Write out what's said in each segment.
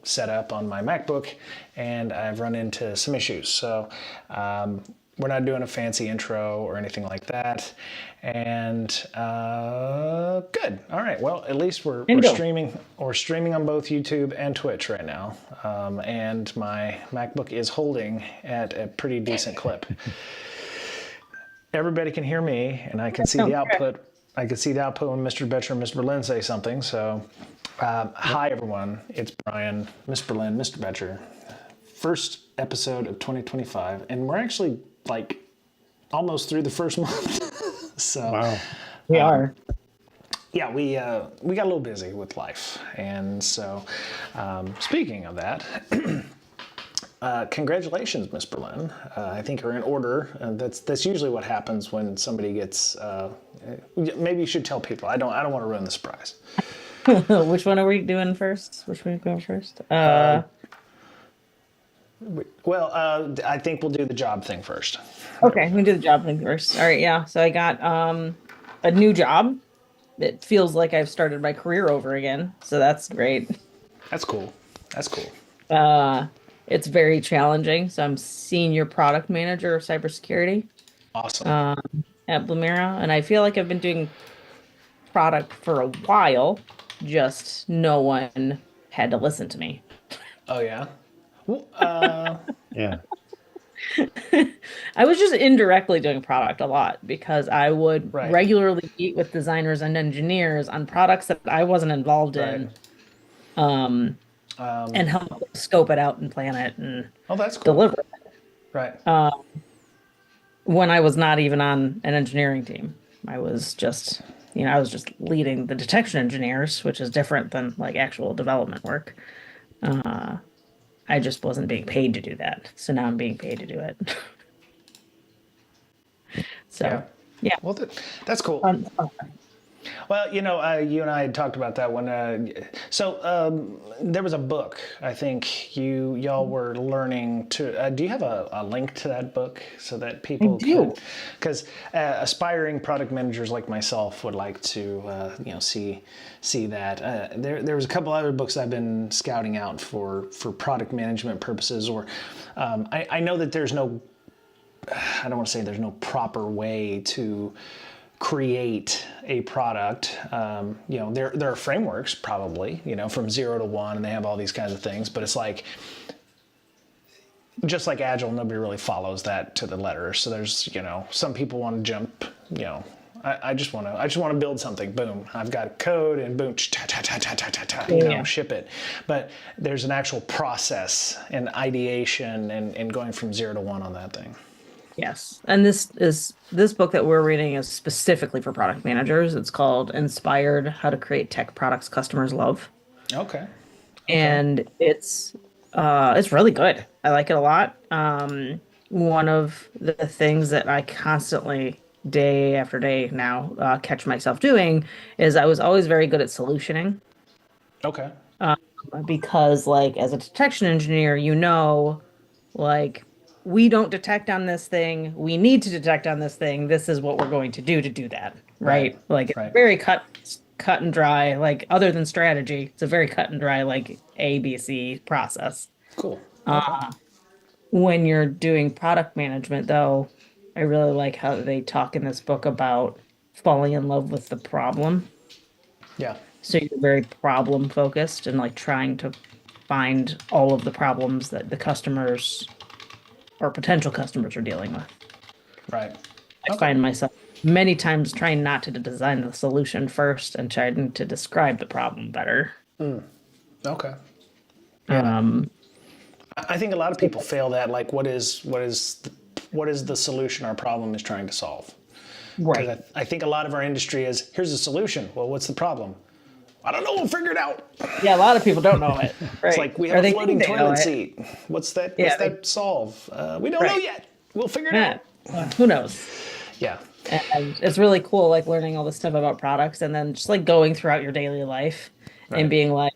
set up on my MacBook, and I've run into some issues. So we're not doing a fancy intro or anything like that. And good. All right. Well, at least we're streaming. We're streaming on both YouTube and Twitch right now, and my MacBook is holding at a pretty decent clip. Everybody can hear me, and I can see the output. I can see the output when Mr. Betcher and Mr. Berlin say something. So, hi everyone. It's Brian, Mr. Berlin, Mr. Betcher. First episode of 2025, and we're actually like almost through the first month. So wow, we are. Yeah, we got a little busy with life, and so speaking of that, congratulations, Miss Berlin. I think you're in order. That's usually what happens when somebody gets. Maybe you should tell people. I don't want to ruin the surprise. Which one are we doing first? Which one go first? Well, I think we'll do the job thing first. Okay, we can do the job thing first. All right, yeah. So I got a new job. It feels like I've started my career over again. So that's great. That's cool. That's cool. It's very challenging. So I'm senior product manager of cybersecurity. Awesome. At Blumira, and I feel like I've been doing product for a while. Just no one had to listen to me. Oh yeah. Well, yeah. I was just indirectly doing product a lot because I would regularly meet with designers and engineers on products that I wasn't involved in, and help scope it out and plan it and that's cool. deliver it. Right. When I was not even on an engineering team, I was just, I was just leading the detection engineers, which is different than like actual development work. I just wasn't being paid to do that. So now I'm being paid to do it. So, yeah. Well, that's cool. Well, you and I had talked about that when. There was a book. I think y'all were learning to. Do you have a link to that book so that people can? Because aspiring product managers like myself would like to, see that. There was a couple other books I've been scouting out for product management purposes. Or, I know that there's no. I don't want to say there's no proper way to create a product. There are frameworks probably, from 0 to 1, and they have all these kinds of things, but it's like, just like Agile, nobody really follows that to the letter. So there's, some people want to jump, I just want to build something. Boom, I've got code and boom, ship it. But there's an actual process and ideation and going from 0 to 1 on that thing. Yes. And this book that we're reading is specifically for product managers. It's called Inspired: How to Create Tech Products Customers Love. Okay. And it's really good. I like it a lot. One of the things that I constantly, day after day now, catch myself doing is I was always very good at solutioning. Okay. Because like as a detection engineer, like, we don't detect on this thing. We need to detect on this thing. This is what we're going to do that. Right. Like it's very cut and dry, like other than strategy. It's a very cut and dry, like ABC process. Cool. When you're doing product management though, I really like how they talk in this book about falling in love with the problem. Yeah. So you're very problem focused and like trying to find all of the problems that the customers or potential customers are dealing with. Right. I find myself many times trying not to design the solution first and trying to describe the problem better. Okay. Yeah. I think a lot of people fail that. Like, what is the solution our problem is trying to solve? Right. I think a lot of our industry is, here's the solution. Well, what's the problem? I don't know. We'll figure it out. Yeah, a lot of people don't know it. Right. It's like we have a floating toilet seat. What's that? Yeah, what's that solve? We don't know yet. We'll figure it out. Who knows? Yeah. And it's really cool, like learning all this stuff about products, and then just like going throughout your daily life and being like,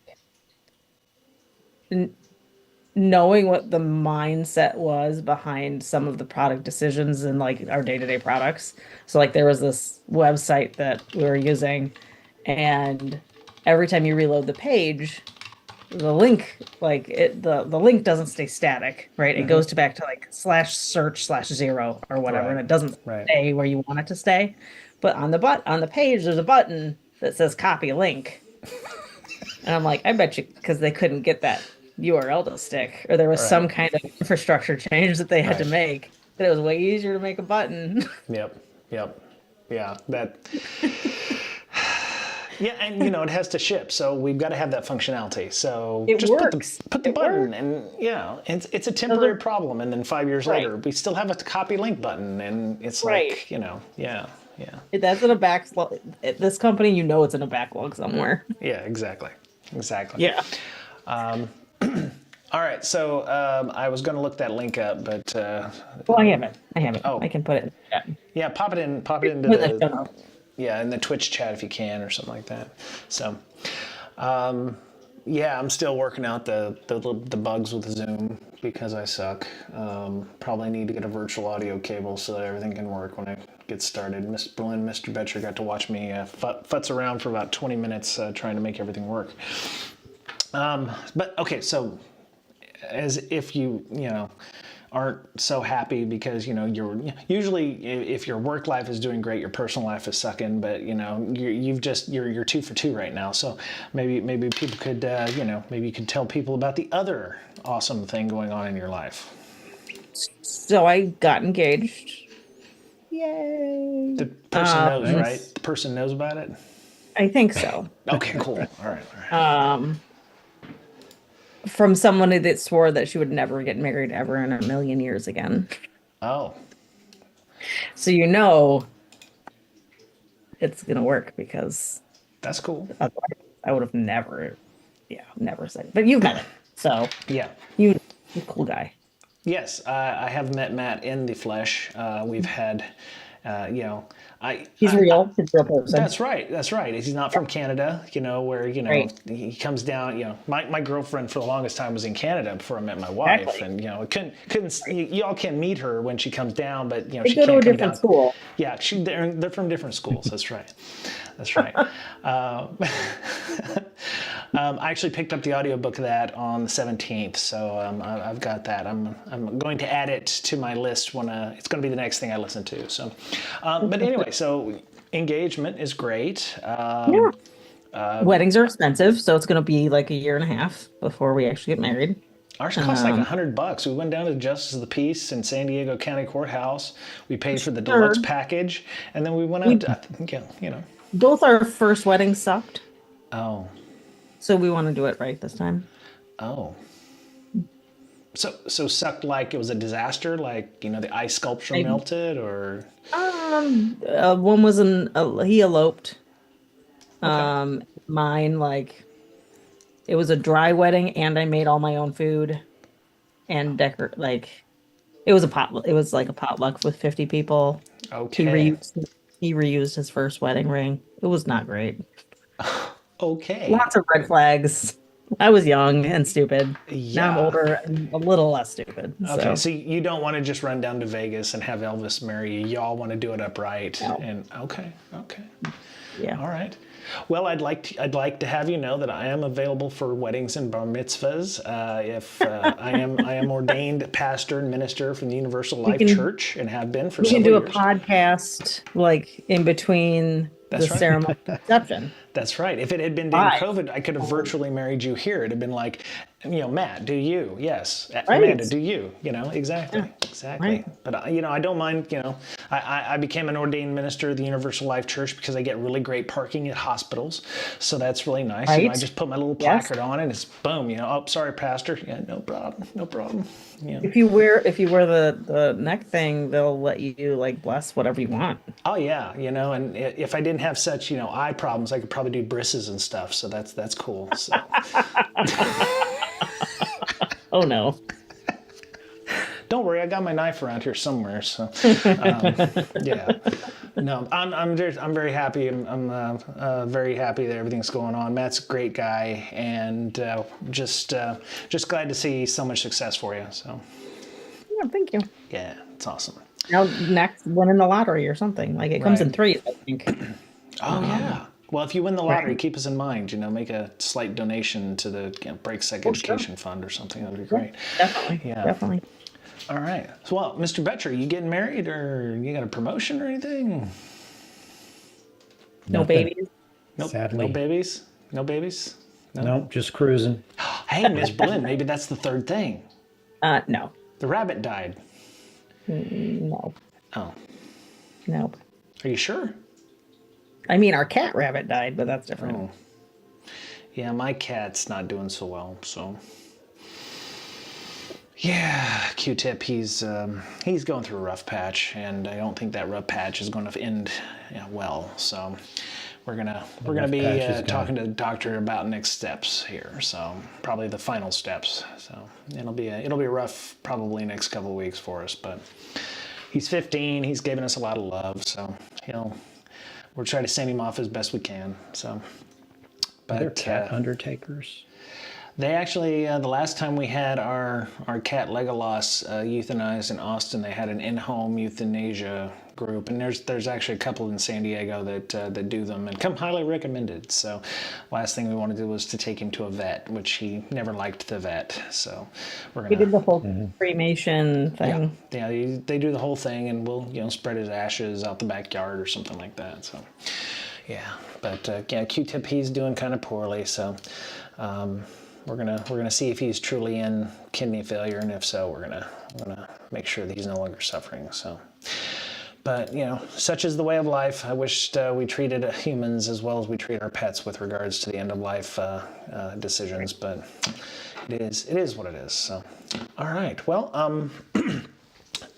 knowing what the mindset was behind some of the product decisions in like our day-to-day products. So like there was this website that we were using, and every time you reload the page, the link, like the link doesn't stay static, right? It goes to back to like /search/0 or whatever, and Right. it doesn't Right. stay where you want it to stay. But on the page, there's a button that says copy link. And I'm like, I bet you because they couldn't get that URL to stick, or there was Right. some kind of infrastructure change that they had to Right. make, that it was way easier to make a button. Yep. Yep. Yeah. That. Yeah, and it has to ship, so we've got to have that functionality. So It just works. put the It button, works. and it's a Those temporary are problem, and then 5 years right, later, we still have a copy link button, and it's right. like yeah, yeah, That's in a backlog. This company, it's in a backlog somewhere. yeah, exactly, exactly. Yeah. All right, so I was going to look that link up, but Well, I have it. I have it. oh I can put it in the chat. yeah, pop it into Put it in the show the notes. yeah in the Twitch chat if you can or something like that. So. Yeah, I'm still working out the bugs with Zoom because I suck. Probably need to get a virtual audio cable so that everything can work when I get started. Miss Berlin, Mr. Betcher got to watch me futz around for about 20 minutes trying to make everything work. But okay, so as if you aren't so happy because you're usually if your work life is doing great, your personal life is sucking, but you're 2 for 2 right now. So maybe people could maybe you could tell people about the other awesome thing going on in your life. So I got engaged. Yay. The person knows, right? Nice. The person knows about it. I think so. Okay, cool. All right, all right. From somebody that swore that she would never get married ever in a million years again. Oh, So it's gonna work because that's cool. otherwise I would have never said it. But you've met him, so Yeah. you're a cool guy. Yes, I have met Matt in the flesh. We've had, He's real. He's a real person. That's right. That's right. He's not from Canada, where Right. he comes down. My girlfriend for the longest time was in Canada before I met my wife, Exactly. and it couldn't y'all can meet her when she comes down, but They she go to can't a come different down. school. Yeah, they're from different schools. That's right. That's right. I actually picked up the audiobook of that on the 17th, so I've got that. I'm going to add it to my list when it's going to be the next thing I listen to. So, but anyway, so engagement is great. Yeah. Weddings are expensive, so it's gonna be like a year and a half before we actually get married. Ours cost like $100. We went down to the Justice of the Peace in San Diego County Courthouse. We paid for the Sure. deluxe package, and then we went out. I think, Both our first weddings sucked, Oh, so we want to do it right this time. oh. So sucked like it was a disaster, like the ice sculpture I- melted, or One was he eloped. okay. Mine, like, it was a dry wedding, and I made all my own food and it was like a potluck with 50 people. He Okay. reused his first wedding ring. It was not great. Okay. Lots of red flags. I was young and stupid. Now I'm Yeah. older and a little less stupid. Okay, So so you don't want to just run down to Vegas and have Elvis marry you. Y'all want to do it upright. No. And okay. yeah. All right. Well, I'd like to have you know that I am available for weddings and bar mitzvahs. If I am ordained pastor and minister from the Universal Life can- Church and have been for We can several do a years. podcast like in between That's the right. ceremony of reception. That's right. If it had been during Right. COVID, I could have virtually married you here. It'd have been like, Matt, do you? Yes. Right. Amanda, do you? Exactly. Exactly. Right. But, I don't mind, I became an ordained minister of the Universal Life Church because I get really great parking at hospitals. So that's really nice. Right. I just put my little Yes. placard on and it's boom, oh, sorry, Pastor. Yeah, no problem. No problem. If you wear the neck thing, they'll let you like bless whatever you want. Oh yeah, and if I didn't have such, eye problems, I could probably do brisses and stuff. So that's cool. So. Oh no. Don't worry, I got my knife around here somewhere. So, yeah, no, I'm very happy. I'm very happy that everything's going on. Matt's a great guy, and just glad to see so much success for you. So, Yeah, thank you. yeah, it's awesome. Now next win in the lottery or something. Like it comes in Right. threes, I think. Oh yeah, Well, if you win the lottery, Right. keep us in mind. Make a slight donation to the Break Sec Oh, sure. Education Fund or something. That'd be Yeah, great. definitely. Yeah. Definitely. All right. So, well, Mr. Betcher, you getting married or you got a promotion or anything? No Nothing. babies. Nope. No Sadly. babies? No babies? No? Nope, just cruising. Hey, Miss Blinn, maybe that's the third thing. No. The rabbit died. No. Oh, No. are you sure? I mean, our cat rabbit died, but that's different. Oh. Yeah, my cat's not doing so well, so. Yeah, Q-Tip, he's going through a rough patch, and I don't think that rough patch is going to end well. So we're gonna rough be patch is gone. talking to the doctor about next steps here. So probably the final steps. So it'll be a rough probably next couple of weeks for us, but he's 15. He's given us a lot of love, so we'll try to send him off as best we can. So, They're but cat undertakers. they actually, the last time we had our cat Legolas euthanized in Austin, they had an in-home euthanasia group, and there's actually a couple in San Diego that do them and come highly recommended. So, last thing we wanted to do was to take him to a vet, which he never liked the vet. So, we're We did gonna. the whole cremation thing. Yeah, they do the whole thing, and we'll spread his ashes out the backyard or something like that. So, yeah, but yeah, Q-Tip, he's doing kind of poorly. So, we're gonna see if he's truly in kidney failure, and if so, we're gonna make sure that he's no longer suffering. So, but such is the way of life. I wished we treated humans as well as we treat our pets with regards to the end of life decisions, but it is what it is. So, all right, well,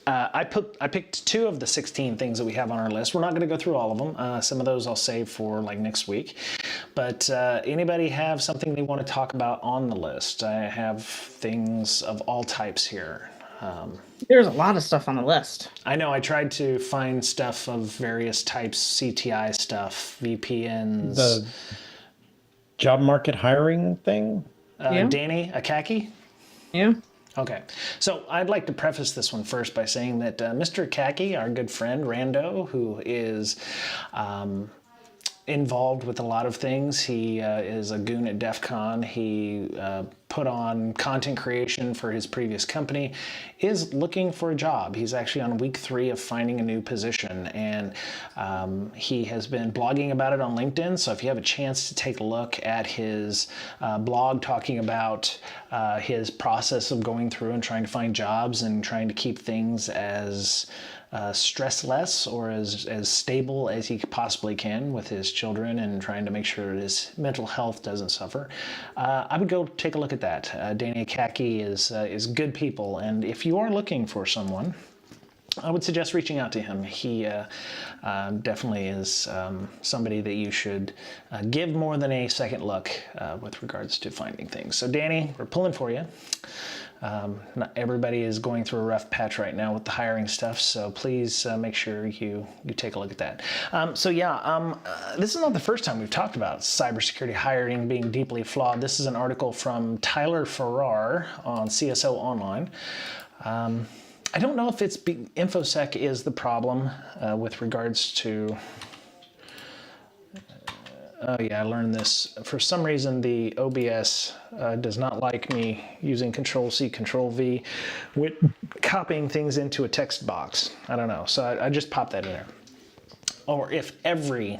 I picked 2 of the 16 things that we have on our list. We're not going to go through all of them. Some of those I'll save for like next week. But anybody have something they want to talk about on the list? I have things of all types here. There's a lot of stuff on the list. I know I tried to find stuff of various types, CTI stuff, VPNs. The job market hiring thing. Yeah. Danny Akaki? Yeah. Okay, so I'd like to preface this one first by saying that Mr. Kaki, our good friend Rando, who is involved with a lot of things. He is a goon at DEF CON. He put on content creation for his previous company, is looking for a job. He's actually on week 3 of finding a new position, and he has been blogging about it on LinkedIn. So if you have a chance to take a look at his blog talking about his process of going through and trying to find jobs and trying to keep things as stressless or as stable as he possibly can with his children and trying to make sure his mental health doesn't suffer. I would go take a look at that. Danny Akaki is good people, and if you are looking for someone, I would suggest reaching out to him. He definitely is somebody that you should give more than a second look with regards to finding things. So Danny, we're pulling for you. Not everybody is going through a rough patch right now with the hiring stuff, so please make sure you take a look at that. This is not the first time we've talked about cybersecurity hiring being deeply flawed. This is an article from Tyler Farrar on CSO Online. I don't know if InfoSec is the problem with regards to. Oh yeah, I learned this. For some reason, the OBS does not like me using Control-C, Control-V with copying things into a text box. I don't know, so I just popped that in there. Or if every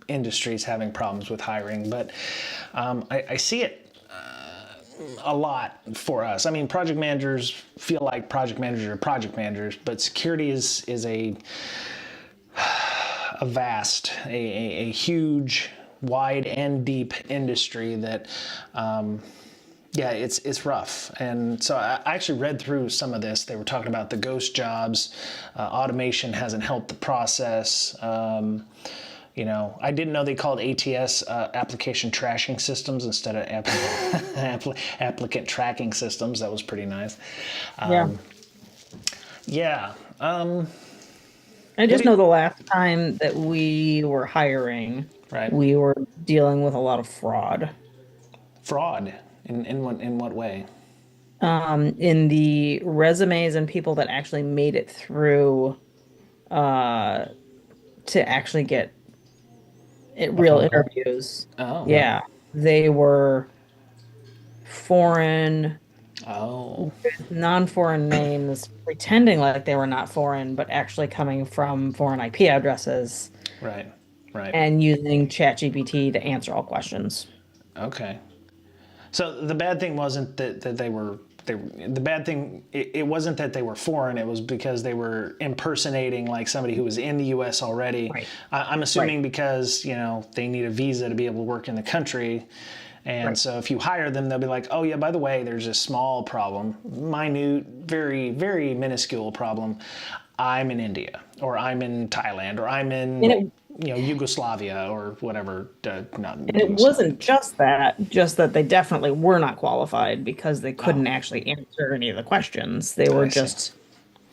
industry is having problems with hiring, but I see it a lot for us. I mean, project managers feel like project managers are project managers, but security is a vast, a huge, wide and deep industry that, it's rough. And so I actually read through some of this. They were talking about the ghost jobs. Automation hasn't helped the process. I didn't know they called ATS application trashing systems instead of applicant tracking systems. That was pretty nice. I just know the last time that we were hiring, Right. we were dealing with a lot of fraud. Fraud in what way? In the resumes and people that actually made it through to actually get real phone call? interviews. Oh. Yeah, they were foreign, Oh. non-foreign names, pretending like they were not foreign, but actually coming from foreign IP addresses Right. Right. and using ChatGPT to answer all questions. Okay. So the bad thing wasn't that they were the bad thing it wasn't that they were foreign. It was because they were impersonating like somebody who was in the U.S. already. Right. I'm assuming Right. because they need a visa to be able to work in the country, and Right. so if you hire them, they'll be like, oh yeah, by the way, there's a small problem, minute, very very minuscule problem. I'm in India, or I'm in Thailand, or I'm And in it Yugoslavia or whatever. Not And it Yugoslavia. wasn't just that they definitely were not qualified because they Oh, couldn't actually answer any of the questions. They were I see. just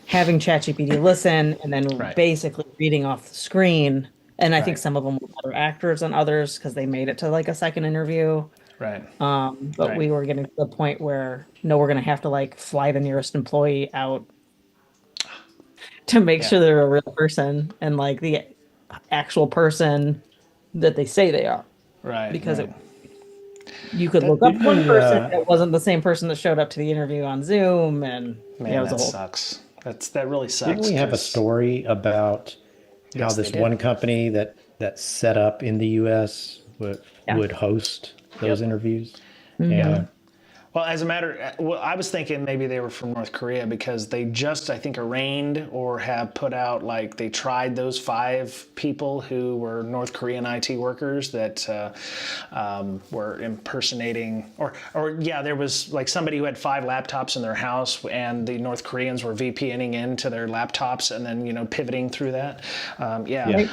having ChatGPT listen and then Right. basically reading off the screen. And I think Right. some of them were better actors than others because they made it to like a second interview. Right. But Right. we were getting to the point where no, we're going to have to like fly the nearest employee out to make Yeah. sure they're a real person and like the actual person that they say they are Right. because Right. you could That look up one Didn't person that wasn't the same person that showed up to the interview on Zoom, and yeah, it man, was a that whole. sucks. That really didn't sucks. we have a 'Cause story about how yes, they this did. one company that set up in the U.S. Yeah. would host those Yep. interviews? Hmm. Yeah. Well, as a matter, well, I was thinking maybe they were from North Korea because they just, I think, arraigned or have put out like they tried those 5 people who were North Korean IT workers that were impersonating, or yeah, there was like somebody who had 5 laptops in their house, and the North Koreans were VPNing into their laptops and then pivoting through that. Yeah. Yeah. Right.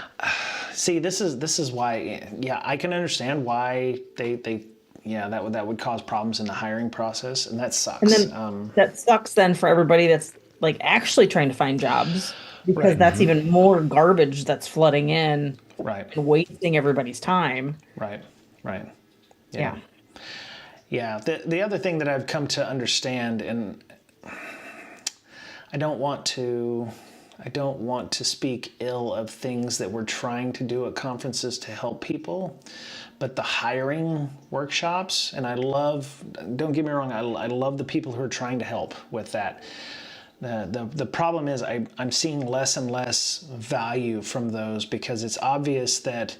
See, this is why. Yeah, I can understand why they yeah, that would cause problems in the hiring process, and that And sucks. then that sucks then for everybody that's like actually trying to find jobs because Right, that's even more garbage that's flooding in right, and wasting everybody's time. right, right. Yeah, Yeah. yeah. The other thing that I've come to understand, and I don't want to. I don't want to speak ill of things that we're trying to do at conferences to help people, but the hiring workshops, and don't get me wrong, I love the people who are trying to help with that. The problem is I'm seeing less and less value from those because it's obvious that,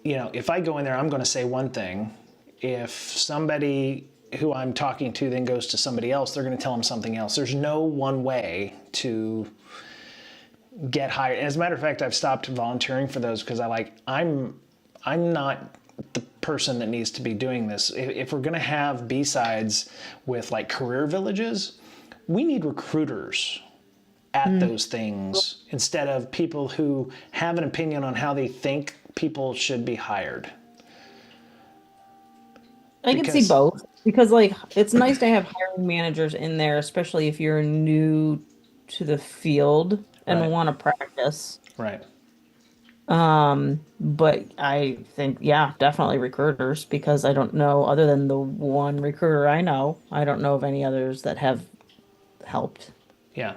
if I go in there, I'm going to say one thing. If somebody who I'm talking to then goes to somebody else, they're going to tell them something else. There's no one way to get hired. As a matter of fact, I've stopped volunteering for those because I'm not the person that needs to be doing this. If we're going to have B-sides with like career villages, we need recruiters at those things instead of people who have an opinion on how they think people should be hired. I can see Because both because like it's nice to have hiring managers in there, especially if you're new to the field and right, want to practice. right, But I think, yeah, definitely recruiters because I don't know, other than the one recruiter I know, I don't know of any others that have helped. yeah.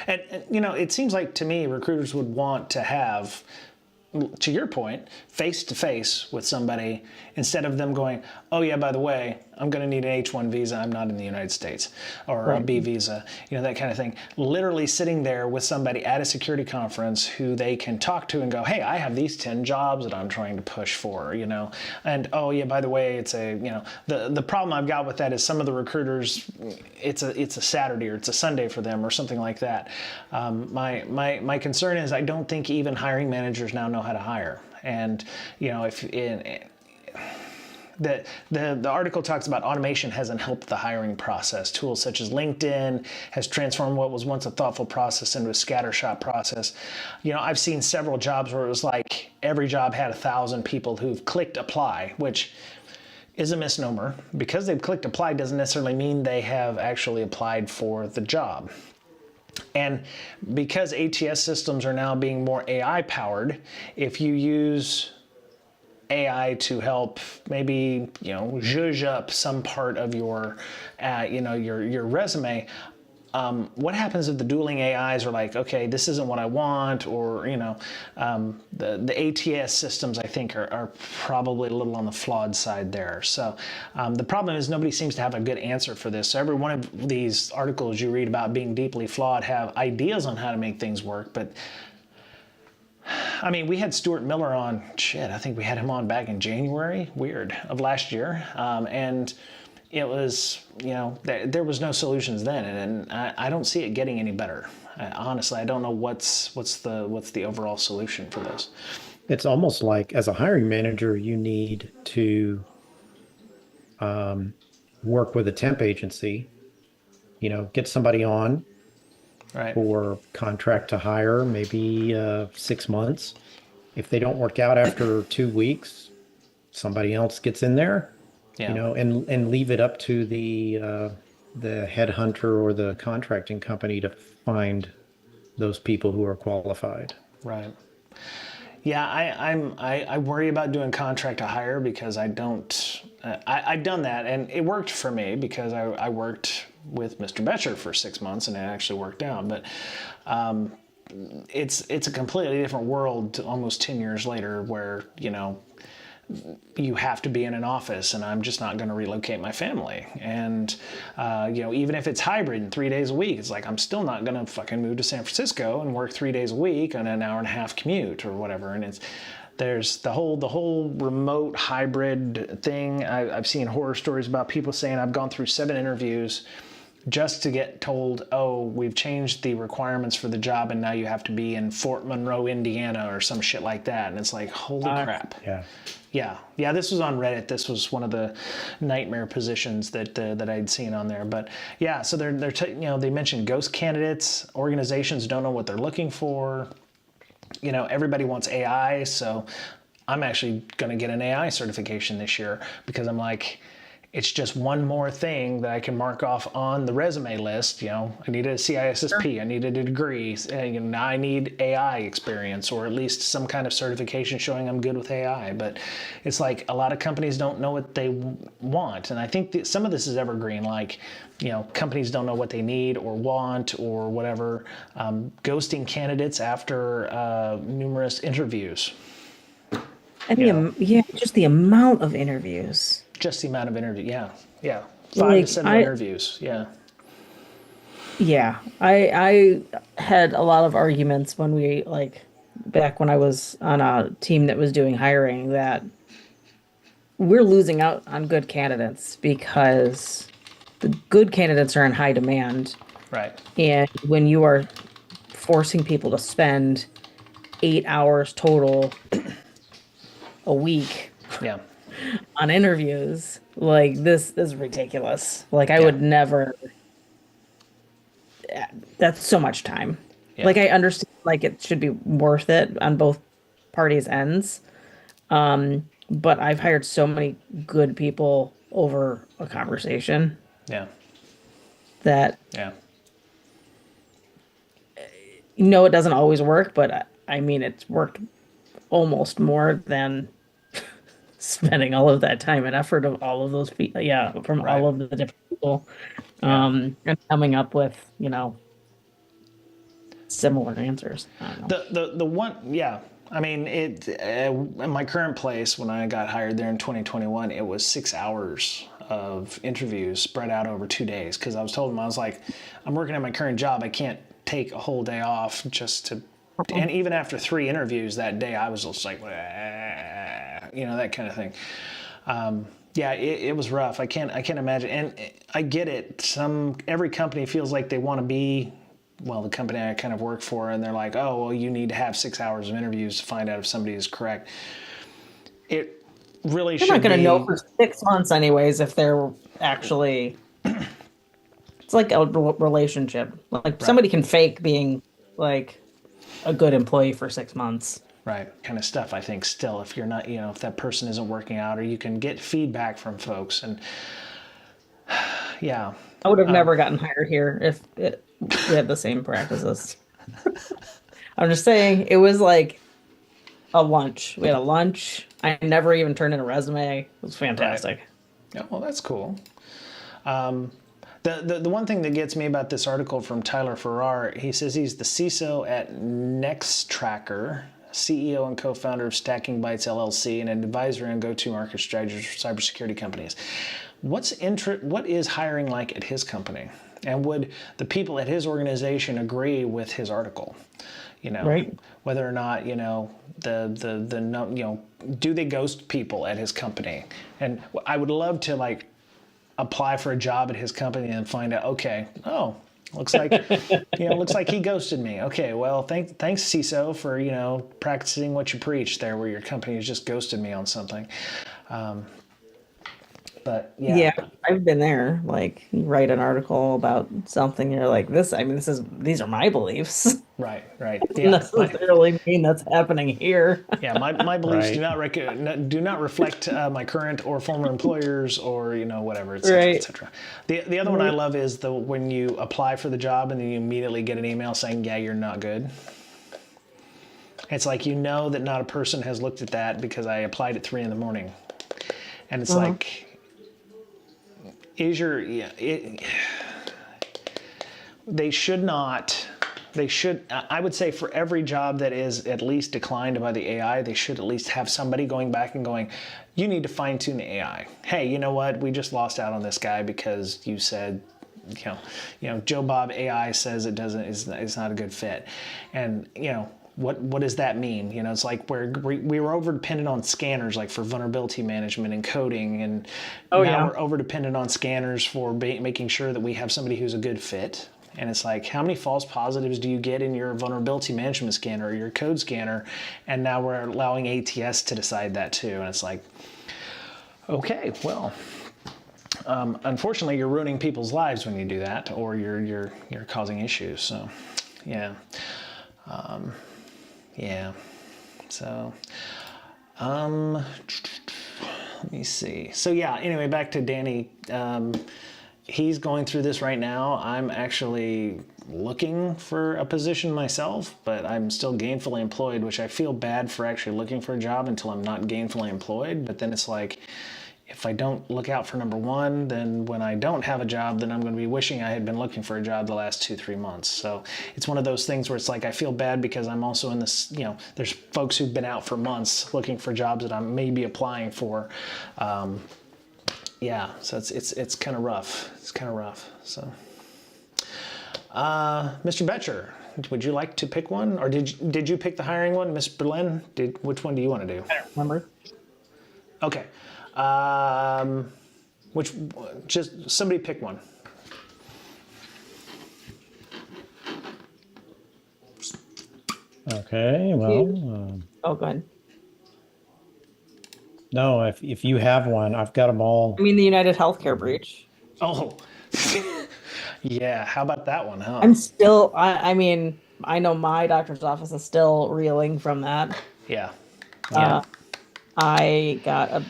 And it seems like to me recruiters would want to have, to your point, face to face with somebody instead of them going, oh yeah, by the way, I'm going to need an H-1 visa. I'm not in the United States, or a Right. B visa, that kind of thing. Literally sitting there with somebody at a security conference who they can talk to and go, hey, I have these 10 jobs that I'm trying to push for, and oh yeah, by the way, it's the problem I've got with that is some of the recruiters, it's a Saturday or it's a Sunday for them or something like that. My concern is I don't think even hiring managers now know how to hire. And if the article talks about automation hasn't helped the hiring process. Tools such as LinkedIn has transformed what was once a thoughtful process into a scattershot process. I've seen several jobs where it was like every job had 1,000 people who've clicked apply, which is a misnomer. Because they've clicked apply doesn't necessarily mean they have actually applied for the job. And because ATS systems are now being more AI powered, if you use AI to help maybe zhuzh up some part of your your resume, what happens if the dueling AIs are like, okay, this isn't what I want, or the ATS systems I think are probably a little on the flawed side there. So the problem is nobody seems to have a good answer for this. So every one of these articles you read about being deeply flawed have ideas on how to make things work, but I mean, we had Stuart Miller on, I think we had him on back in January, of last year. And it was, there was no solutions then. And I don't see it getting any better. Honestly, I don't know what's the overall solution for this. It's almost like as a hiring manager, you need to work with a temp agency, get somebody on Right. for contract to hire, maybe 6 months. If they don't work out after 2 weeks, somebody else gets in there, and leave it up to the headhunter or the contracting company to find those people who are qualified. Right. Yeah, I worry about doing contract to hire because I've done that and it worked for me because I worked with Mr. Betcher for 6 months and it actually worked out. But it's a completely different world almost 10 years later where, you have to be in an office and I'm just not going to relocate my family. And, even if it's hybrid and 3 days a week, it's like, I'm still not going to fucking move to San Francisco and work 3 days a week on an hour and a half commute or whatever. And there's the whole remote hybrid thing. I've seen horror stories about people saying I've gone through 7 interviews just to get told, oh, we've changed the requirements for the job and now you have to be in Fort Monroe, Indiana or some shit like that. And it's like, holy crap. Yeah. This was on Reddit. This was one of the nightmare positions that I'd seen on there. But yeah, so they mentioned ghost candidates. Organizations don't know what they're looking for. Everybody wants AI. So I'm actually going to get an AI certification this year because I'm like, it's just one more thing that I can mark off on the resume list. I needed a CISSP, I needed a degree, now I need AI experience or at least some kind of certification showing I'm good with AI. But it's like a lot of companies don't know what they want. And I think some of this is evergreen, like, companies don't know what they need or want or whatever. Ghosting candidates after numerous interviews. And just the amount of interviews. Just the amount of interviews, yeah. 5 to 7 interviews, yeah. Yeah, I had a lot of arguments when back when I was on a team that was doing hiring that we're losing out on good candidates because the good candidates are in high demand. Right. And when you are forcing people to spend 8 hours total a week. Yeah. On interviews, this is ridiculous. I would never. That's so much time. Yeah. I understand it should be worth it on both parties' ends. But I've hired so many good people over a conversation. Yeah. That. Yeah. It doesn't always work, but I mean, it's worked almost more than spending all of that time and effort of all of those people, from right. All of the different people, and coming up with, similar answers. I don't know. The one, I mean, in my current place, when I got hired there in 2021, it was 6 hours of interviews spread out over 2 days. Cause I was told them, I was like, I'm working at my current job. I can't take a whole day off just to, and even after 3 interviews that day, I was just like, that kind of thing. It was rough. I can't imagine. And I get it. Every company feels like they want to be, the company I kind of work for, and they're like, oh, well, you need to have 6 hours of interviews to find out if somebody is correct. It really should be. You're not going to know for 6 months anyways if they're actually, it's like a relationship. Right. Somebody can fake being a good employee for 6 months. Right, kind of stuff. I think still, if you're not, if that person isn't working out, or you can get feedback from folks, and yeah, I would have never gotten hired here if we had the same practices. I'm just saying, it was like a lunch. We had a lunch. I never even turned in a resume. It was fantastic. Right. Yeah, well, that's cool. The one thing that gets me about this article from Tyler Farrar, he says he's the CISO at Nextracker, CEO and co-founder of Stacking Bytes LLC, and an advisor on go-to-market strategies for cybersecurity companies. What is hiring like at his company? And would the people at his organization agree with his article? Right. Whether or not, do they ghost people at his company? And I would love to apply for a job at his company and find out, okay, looks like, looks like he ghosted me. Okay, well, thanks CISO for, practicing what you preach there, where your company has just ghosted me on something. But yeah, I've been there. Like, you write an article about something, you're like, these are my beliefs. Right. Doesn't necessarily mean that's happening here. Yeah, my beliefs Right. do not reflect my current or former employers or whatever, et cetera, et cetera. The other one I love is when you apply for the job and then you immediately get an email saying, yeah, you're not good. It's like, that not a person has looked at that because I applied at 3 a.m. And it's like, they should, I would say, for every job that is at least declined by the AI, they should at least have somebody going back and going, you need to fine tune the AI. Hey, you know what? We just lost out on this guy because you said, Joe Bob AI says it's not a good fit. And, what does that mean? It's like we were over dependent on scanners, like for vulnerability management and coding, and now we're over dependent on scanners for making sure that we have somebody who's a good fit. And it's like, how many false positives do you get in your vulnerability management scanner or your code scanner? And now we're allowing ATS to decide that too. And it's like, okay, well, unfortunately, you're ruining people's lives when you do that, or you're causing issues. So, yeah. So, let me see. So yeah, anyway, back to Danny. He's going through this right now. I'm actually looking for a position myself, but I'm still gainfully employed, which I feel bad for actually looking for a job until I'm not gainfully employed. But then it's like, if I don't look out for number one, then when I don't have a job, then I'm going to be wishing I had been looking for a job the last 2-3 months. So it's one of those things where it's like, I feel bad because I'm also in this, there's folks who've been out for months looking for jobs that I'm maybe applying for. So it's kind of rough. It's kind of rough. So, Mr. Betcher, would you like to pick one, or did you pick the hiring one, Ms. Berlin? Which one do you want to do? I don't remember. Okay. Just somebody pick one. Okay. Well. Oh, go ahead. No, if you have one, I've got them all. I mean, the United Healthcare breach. Oh, yeah. How about that one, huh? I'm still, I mean, I know my doctor's office is still reeling from that. Yeah. I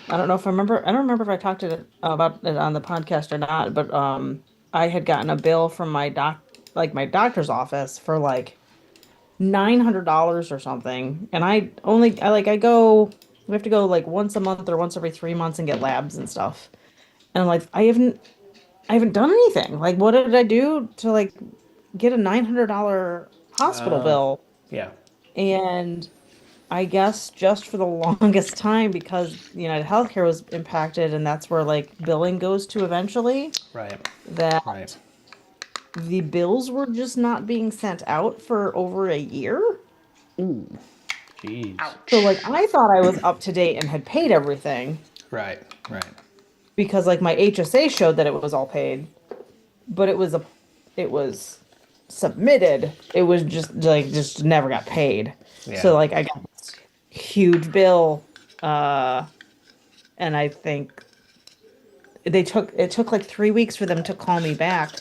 don't know if I remember, I don't remember if I talked about it on the podcast or not, but I had gotten a bill from my doctor's office for like $900 or something. And I have to go like once a month or once every 3 months and get labs and stuff. And I'm like, I haven't done anything. Like, what did I do to like get a $900 hospital bill? Yeah. And I guess just for the longest time, because United Healthcare was impacted, and that's where like billing goes to eventually. Right. That the bills were just not being sent out for over a year. Ooh. Jeez. Ouch. So like I thought I was up to date and had paid everything. Right. Because like my HSA showed that it was all paid, but it was submitted. It was just never got paid. Yeah. So like I got this huge bill, and I think it took like 3 weeks for them to call me back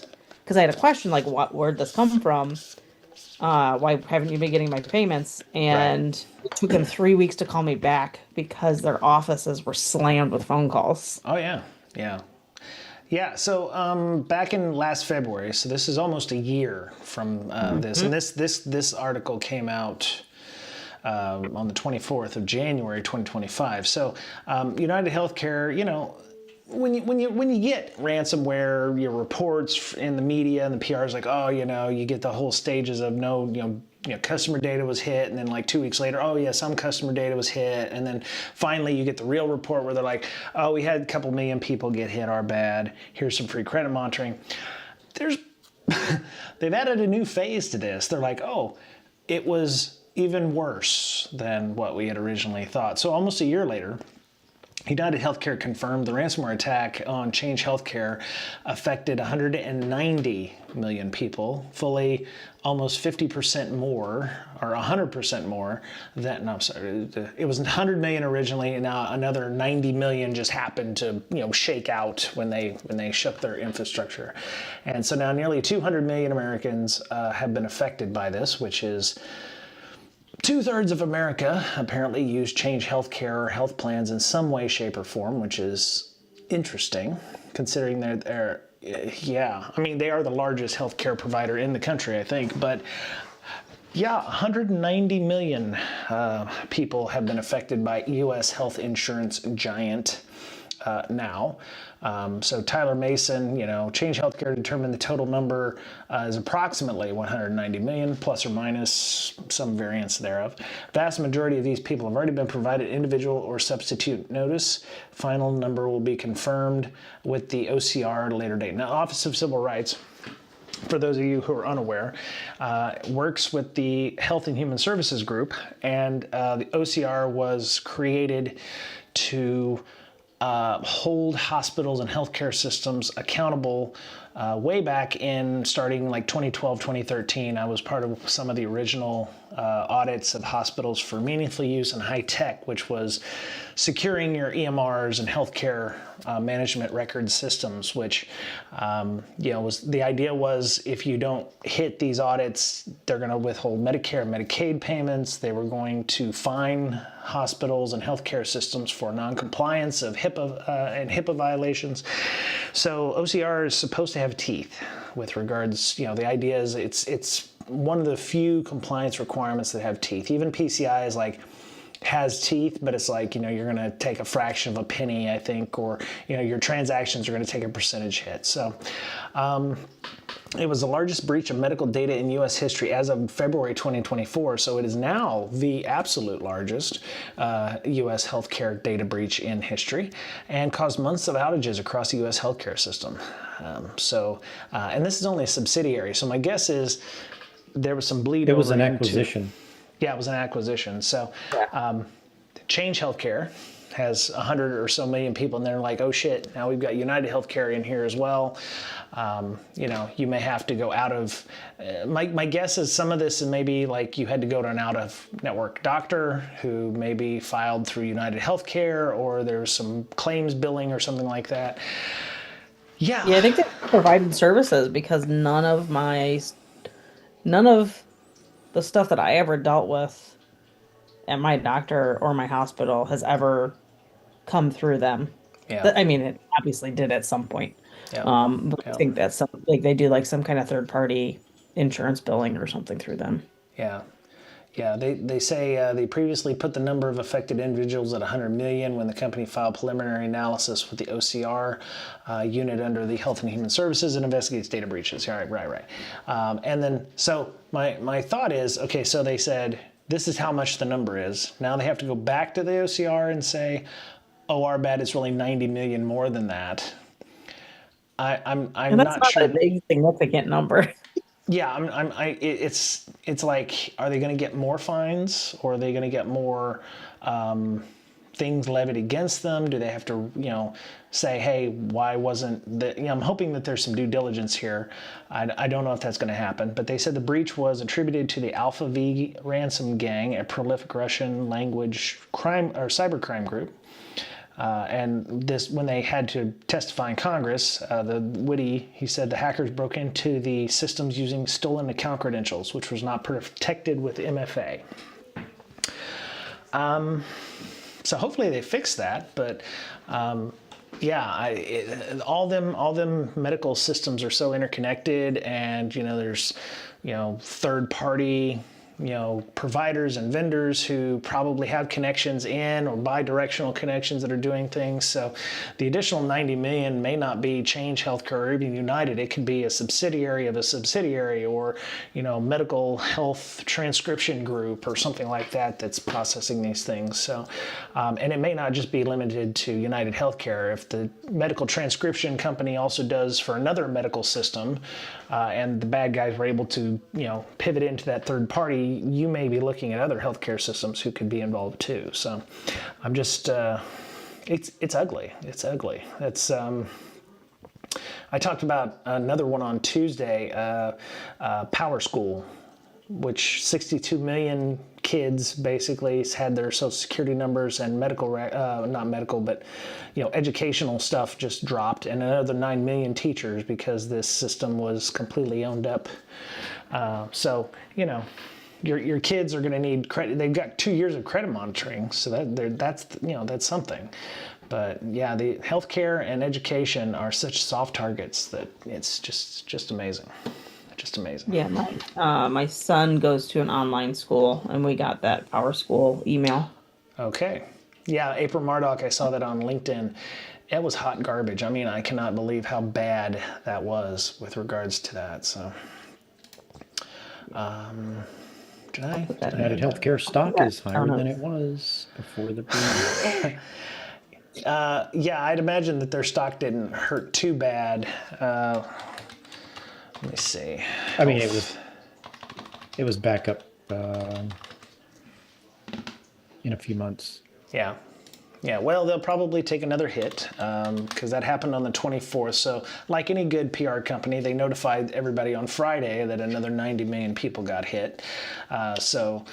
because I had a question like, where'd this come from? Why haven't you been getting my payments? And it took them 3 weeks to call me back because their offices were slammed with phone calls. Oh yeah. So back in last February, so this is almost a year from this, and this article came out on the 24th of January 2025. So United Healthcare, when you get ransomware, your reports in the media and the PR is like, oh, you get the whole stages of customer data was hit, and then like 2 weeks later, oh yeah, some customer data was hit, and then finally you get the real report where they're like, oh, we had a couple million people get hit, our bad. Here's some free credit monitoring. They've added a new phase to this. They're like, oh, it was even worse than what we had originally thought. So almost a year later, United Healthcare confirmed the ransomware attack on Change Healthcare affected 190 million people, fully almost 50% more, or 100% more than, no, I'm sorry, it was 100 million originally, and now another 90 million just happened to, shake out when they shook their infrastructure. And so now nearly 200 million Americans have been affected by this, which is 2/3 of America apparently use Change Healthcare or health plans in some way, shape, or form, which is interesting, considering they are the largest healthcare provider in the country, I think. But yeah, 190 million people have been affected by U.S. health insurance giant now. So Tyler Mason, Change Healthcare determined the total number is approximately 190 million, plus or minus some variance thereof. Vast majority of these people have already been provided individual or substitute notice. Final number will be confirmed with the OCR at a later date. Now, Office of Civil Rights, for those of you who are unaware, works with the Health and Human Services Group, and the OCR was created to hold hospitals and healthcare systems accountable way back in starting like 2012, 2013. I was part of some of the original audits of hospitals for meaningful use and high tech, which was securing your EMRs and healthcare management record systems, which, was the idea was if you don't hit these audits, they're going to withhold Medicare and Medicaid payments. They were going to fine hospitals and healthcare systems for non-compliance of HIPAA and HIPAA violations. So OCR is supposed to have teeth with regards, the idea is it's one of the few compliance requirements that have teeth. Even PCI is has teeth, but it's you're going to take a fraction of a penny, I think, or, your transactions are going to take a percentage hit. So it was the largest breach of medical data in U.S. history as of February 2024. So it is now the absolute largest U.S. healthcare data breach in history, and caused months of outages across the U.S. healthcare system. And this is only a subsidiary. So my guess is there was some bleed over. It was an acquisition. Yeah, it was an acquisition. So Change Healthcare has 100 or so million people, and they're like, oh shit, now we've got United Healthcare in here as well. You may have to go out of, my guess is some of this is maybe you had to go to an out-of-network doctor who maybe filed through United Healthcare, or there's some claims billing or something like that. Yeah. Yeah, I think they provided services, because none of the stuff that I ever dealt with at my doctor or my hospital has ever come through them. Yeah. I mean, it obviously did at some point. Yeah. But I think that's they do some kind of third party insurance billing or something through them. Yeah. Yeah, they say they previously put the number of affected individuals at 100 million when the company filed preliminary analysis with the OCR unit under the Health and Human Services and investigates data breaches. Right. And then, so my thought is, okay, so they said, this is how much the number is. Now they have to go back to the OCR and say, oh, our bad, it's really 90 million more than that. I'm not sure. That's not a big significant number. Yeah, it's like, are they going to get more fines, or are they going to get more things levied against them? Do they have to, say, hey, why wasn't the, I'm hoping that there's some due diligence here. I don't know if that's going to happen, but they said the breach was attributed to the Alpha V ransom gang, a prolific Russian language crime or cybercrime group. And this, when they had to testify in Congress, he said the hackers broke into the systems using stolen account credentials, which was not protected with MFA. So hopefully they fix that, but all them medical systems are so interconnected, and there's third party providers and vendors who probably have connections in or bi-directional connections that are doing things. So the additional 90 million may not be Change Healthcare or even United. It could be a subsidiary of a subsidiary, or medical health transcription group or something like that that's processing these things. So and it may not just be limited to United Healthcare. If the medical transcription company also does for another medical system, and the bad guys were able to pivot into that third party, you may be looking at other healthcare systems who could be involved too. So I'm just it's ugly. It's ugly. It's I talked about another one on Tuesday, Power School, which 62 million kids basically had their social security numbers and not medical, but educational stuff just dropped, and another 9 million teachers because this system was completely owned up. So your kids are going to need credit. They've got 2 years of credit monitoring, so that's something. But yeah, the healthcare and education are such soft targets that it's just amazing. Just amazing. Yeah, my son goes to an online school, and we got that Power School email. Okay. Yeah, April Murdoch, I saw that on LinkedIn. It was hot garbage. I mean, I cannot believe how bad that was with regards to that. So, United Healthcare stock is higher than it was before the breach. Yeah, I'd imagine that their stock didn't hurt too bad. Let me see. I mean, it was back up in a few months. Yeah. Yeah, well, they'll probably take another hit because that happened on the 24th. So like any good PR company, they notified everybody on Friday that another 90 million people got hit. So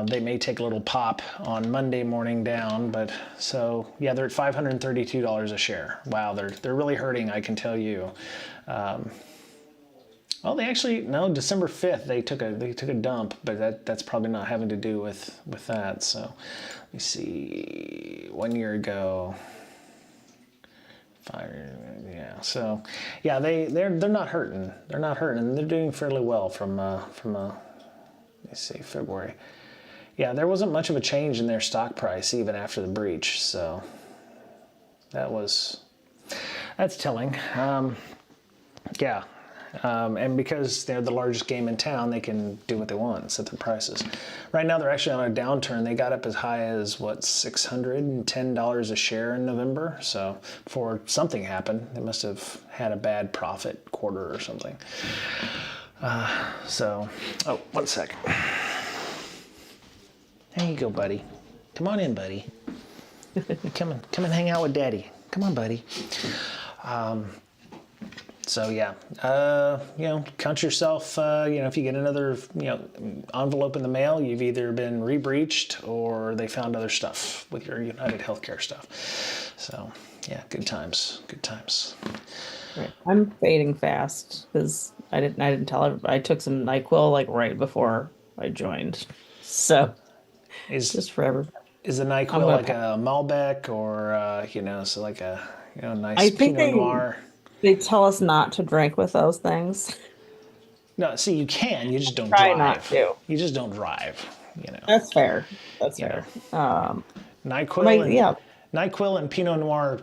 they may take a little pop on Monday morning down. But so, yeah, they're at $532 a share. Wow, they're really hurting, I can tell you. Well, they actually, no, December 5th, they took a dump, but that's probably not having to do with that. So let me see, 1 year ago, yeah. So yeah, they're not hurting. They're not hurting, and they're doing fairly well from let me see, February. Yeah, there wasn't much of a change in their stock price even after the breach. So that's telling. Yeah. And because they're the largest game in town, they can do what they want, set their prices. Right now, they're actually on a downturn. They got up as high as, $610 a share in November. So before something happened, they must have had a bad profit quarter or something. Oh, 1 second. There you go, buddy. Come on in, buddy. Come and hang out with Daddy. Come on, buddy. So yeah, count yourself, if you get another, envelope in the mail, you've either been re-breached or they found other stuff with your United Healthcare stuff. So yeah, good times. Right. I'm fading fast because I didn't tell everybody. I took some NyQuil right before I joined. So just for everybody. Is the NyQuil like a Malbec or, so like a, nice Pinot Noir? They tell us not to drink with those things. No, see, you can. You just don't Try drive. not to. You just don't drive. That's fair. That's fair. NyQuil and Pinot Noir.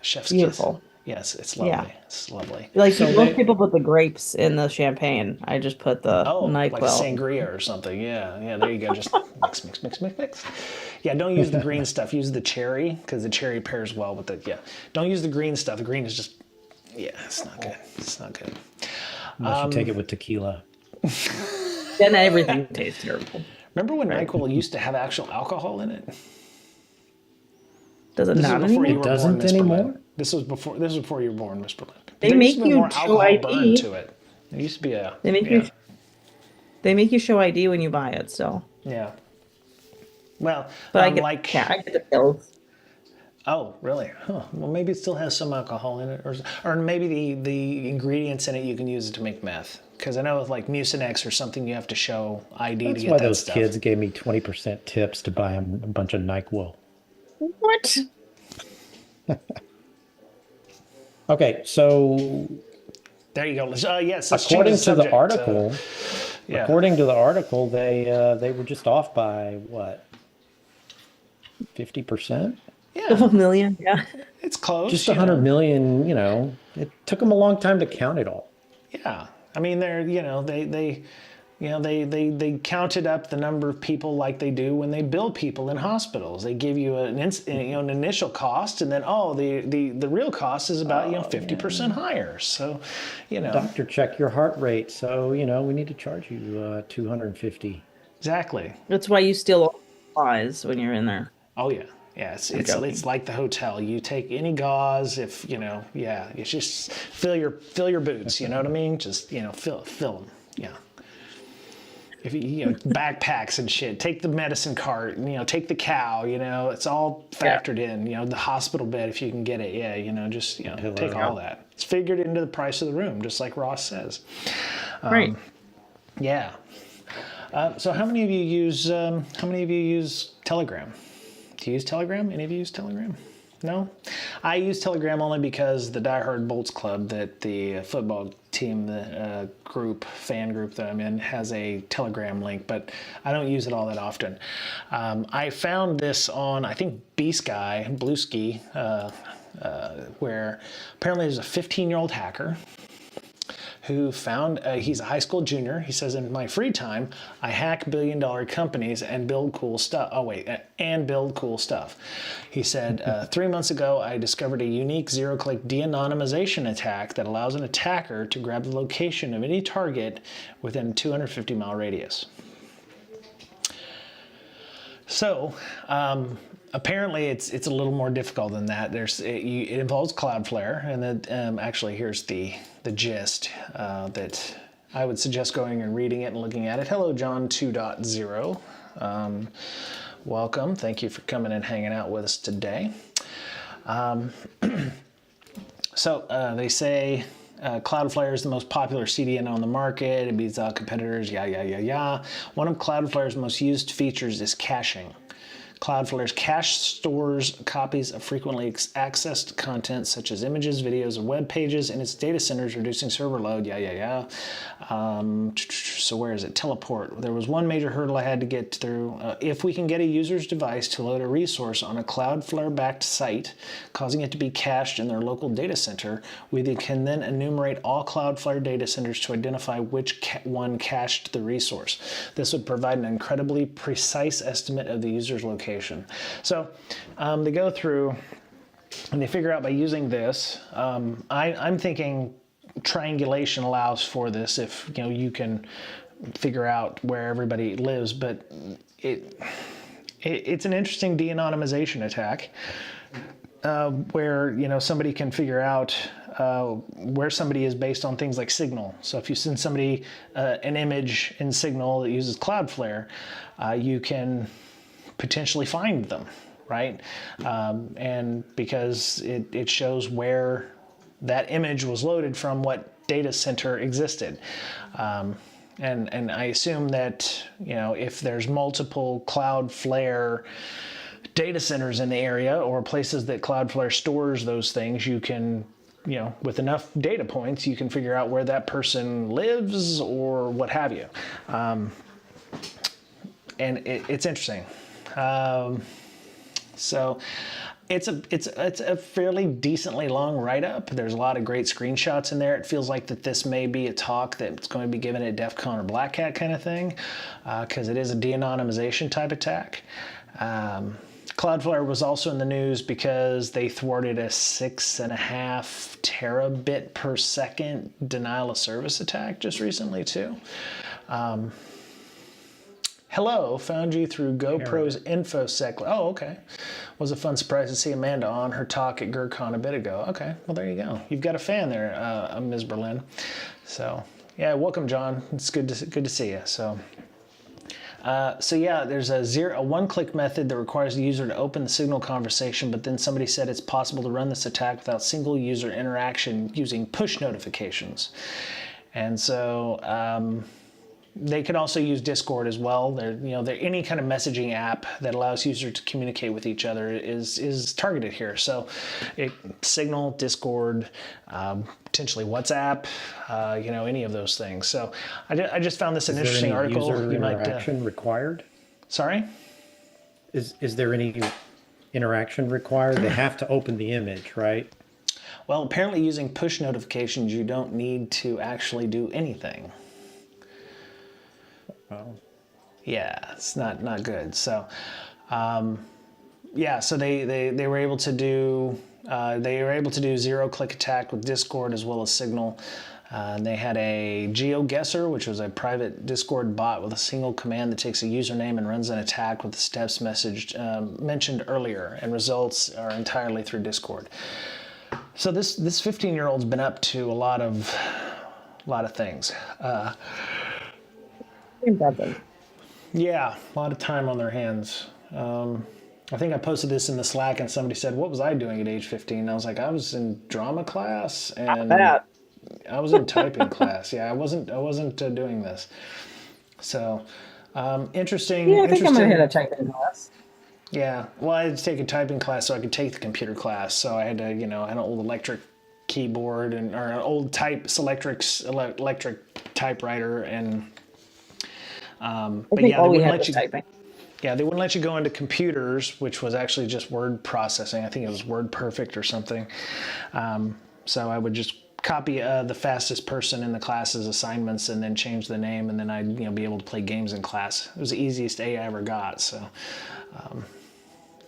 Chef's beautiful. Kiss. Yes, it's lovely. Yeah. It's lovely. Most people put the grapes in the champagne. I just put the NyQuil. Like sangria or something. Yeah. There you go. Just mix. Yeah, don't use the green stuff. Use the cherry because the cherry pairs well with it. Yeah, don't use the green stuff. The green is just, it's not good. It's not good. Unless you take it with tequila. Then everything tastes terrible. Remember when NyQuil used to have actual alcohol in it? Does it not anymore? It doesn't anymore? This was before you were born, Miss Berlin. They make you show ID. To it. There used to be a. They make you show ID when you buy it. So. Yeah. Well, but I get the pills. Oh, really? Huh. Well, maybe it still has some alcohol in it, or maybe the ingredients in it you can use it to make meth. Because I know with Mucinex or something, you have to show ID to get that stuff. That's why those kids gave me 20% tips to buy them a bunch of NyQuil. What? Okay, so there you go. Yes. According to the article, Yeah. According to the article, they were just off by what, 50%? Of a Yeah. million, yeah. It's close, Just you 100 know. million, it took them a long time to count it all. Yeah. I mean, they counted up the number of people like they do when they bill people in hospitals. They give you an initial cost, and then the real cost is about 50% higher. So, Doctor, check your heart rate. So, we need to charge you 250. exactly. That's why you steal all supplies when you're in there. Oh yeah, yeah. It's I'm it's joking. it's like the hotel. You take any gauze if yeah. It's just fill your boots. You know what I mean? Just fill them. Yeah. If backpacks and shit, take the medicine cart, take the cow, it's all factored in, the hospital bed if you can get it. Yeah, just, take all that. It's figured into the price of the room, just like Ross says. Right. Yeah. So how many of you use Telegram? Do you use Telegram? Any of you use Telegram? No? I use Telegram only because the Die Hard Bolts Club, that the football team, the fan group that I'm in, has a Telegram link, but I don't use it all that often. I found this on, I think, Bluesky, where apparently there's a 15-year-old hacker who found, he's a high school junior. He says, in my free time, I hack billion-dollar companies and build cool stuff. And build cool stuff. He said, 3 months ago, I discovered a unique zero-click de-anonymization attack that allows an attacker to grab the location of any target within a 250-mile radius. So, apparently it's a little more difficult than that. It involves Cloudflare, and then actually here's the gist that I would suggest going and reading it and looking at it. Hello, John 2.0. Welcome. Thank you for coming and hanging out with us today. So they say Cloudflare is the most popular CDN on the market. It beats out competitors, yeah. One of Cloudflare's most used features is caching. Cloudflare's cache stores copies of frequently accessed content such as images, videos, and web pages in its data centers, reducing server load, so where is it? Teleport. There was one major hurdle I had to get through. If we can get a user's device to load a resource on a Cloudflare-backed site, causing it to be cached in their local data center, we can then enumerate all Cloudflare data centers to identify which one cached the resource. This would provide an incredibly precise estimate of the user's location. So they go through and they figure out by using this. I'm thinking triangulation allows for this if you can figure out where everybody lives, but it's an interesting de-anonymization attack where somebody can figure out where somebody is based on things like Signal. So if you send somebody an image in Signal that uses Cloudflare, you can potentially find them, right? And because it shows where that image was loaded from, what data center existed. And I assume that, if there's multiple Cloudflare data centers in the area or places that Cloudflare stores those things, you can, with enough data points, you can figure out where that person lives or what have you. And it's interesting. So it's a fairly decently long write-up. There's a lot of great screenshots in there. It feels like that this may be a talk that's going to be given at DEF CON or Black Hat kind of thing, because it is a de-anonymization type attack. Cloudflare was also in the news because they thwarted a 6.5 terabit per second denial of service attack just recently too. Hello, found you through GoPro's InfoSec. Oh, okay. Was a fun surprise to see Amanda on her talk at GERCON a bit ago. Okay, well there you go. You've got a fan there, Ms. Berlin. So yeah, welcome, John. It's good to see you. So yeah, there's a one-click method that requires the user to open the Signal conversation, but then somebody said it's possible to run this attack without single user interaction using push notifications. And so they could also use Discord as well. There any kind of messaging app that allows users to communicate with each other is targeted here. So, Signal, Discord, potentially WhatsApp, any of those things. So, I just found this an interesting article. User interaction required? Sorry? Is there any interaction required? They have to open the image, right? Well, apparently using push notifications, you don't need to actually do anything. Well, yeah, it's not good. So, so they were able to do zero-click attack with Discord as well as Signal. They had a GeoGuessr, which was a private Discord bot with a single command that takes a username and runs an attack with the steps mentioned earlier, and results are entirely through Discord. So this 15-year-old's been up to a lot of things. Impressive. Yeah, a lot of time on their hands. I think I posted this in the Slack, and somebody said, "What was I doing at age 15?" And I was like, "I was in drama class and I was in typing class. Yeah, I wasn't doing this." So interesting. Yeah, I think I'm gonna hit a typing class. Yeah, well, I had to take a typing class so I could take the computer class. So I had to, I had an old electric keyboard or an old electric typewriter, and but yeah, they wouldn't let you. Typing. Yeah, they wouldn't let you go into computers, which was actually just word processing. I think it was WordPerfect or something. So I would just copy the fastest person in the class's assignments and then change the name, and then I'd be able to play games in class. It was the easiest A I ever got. So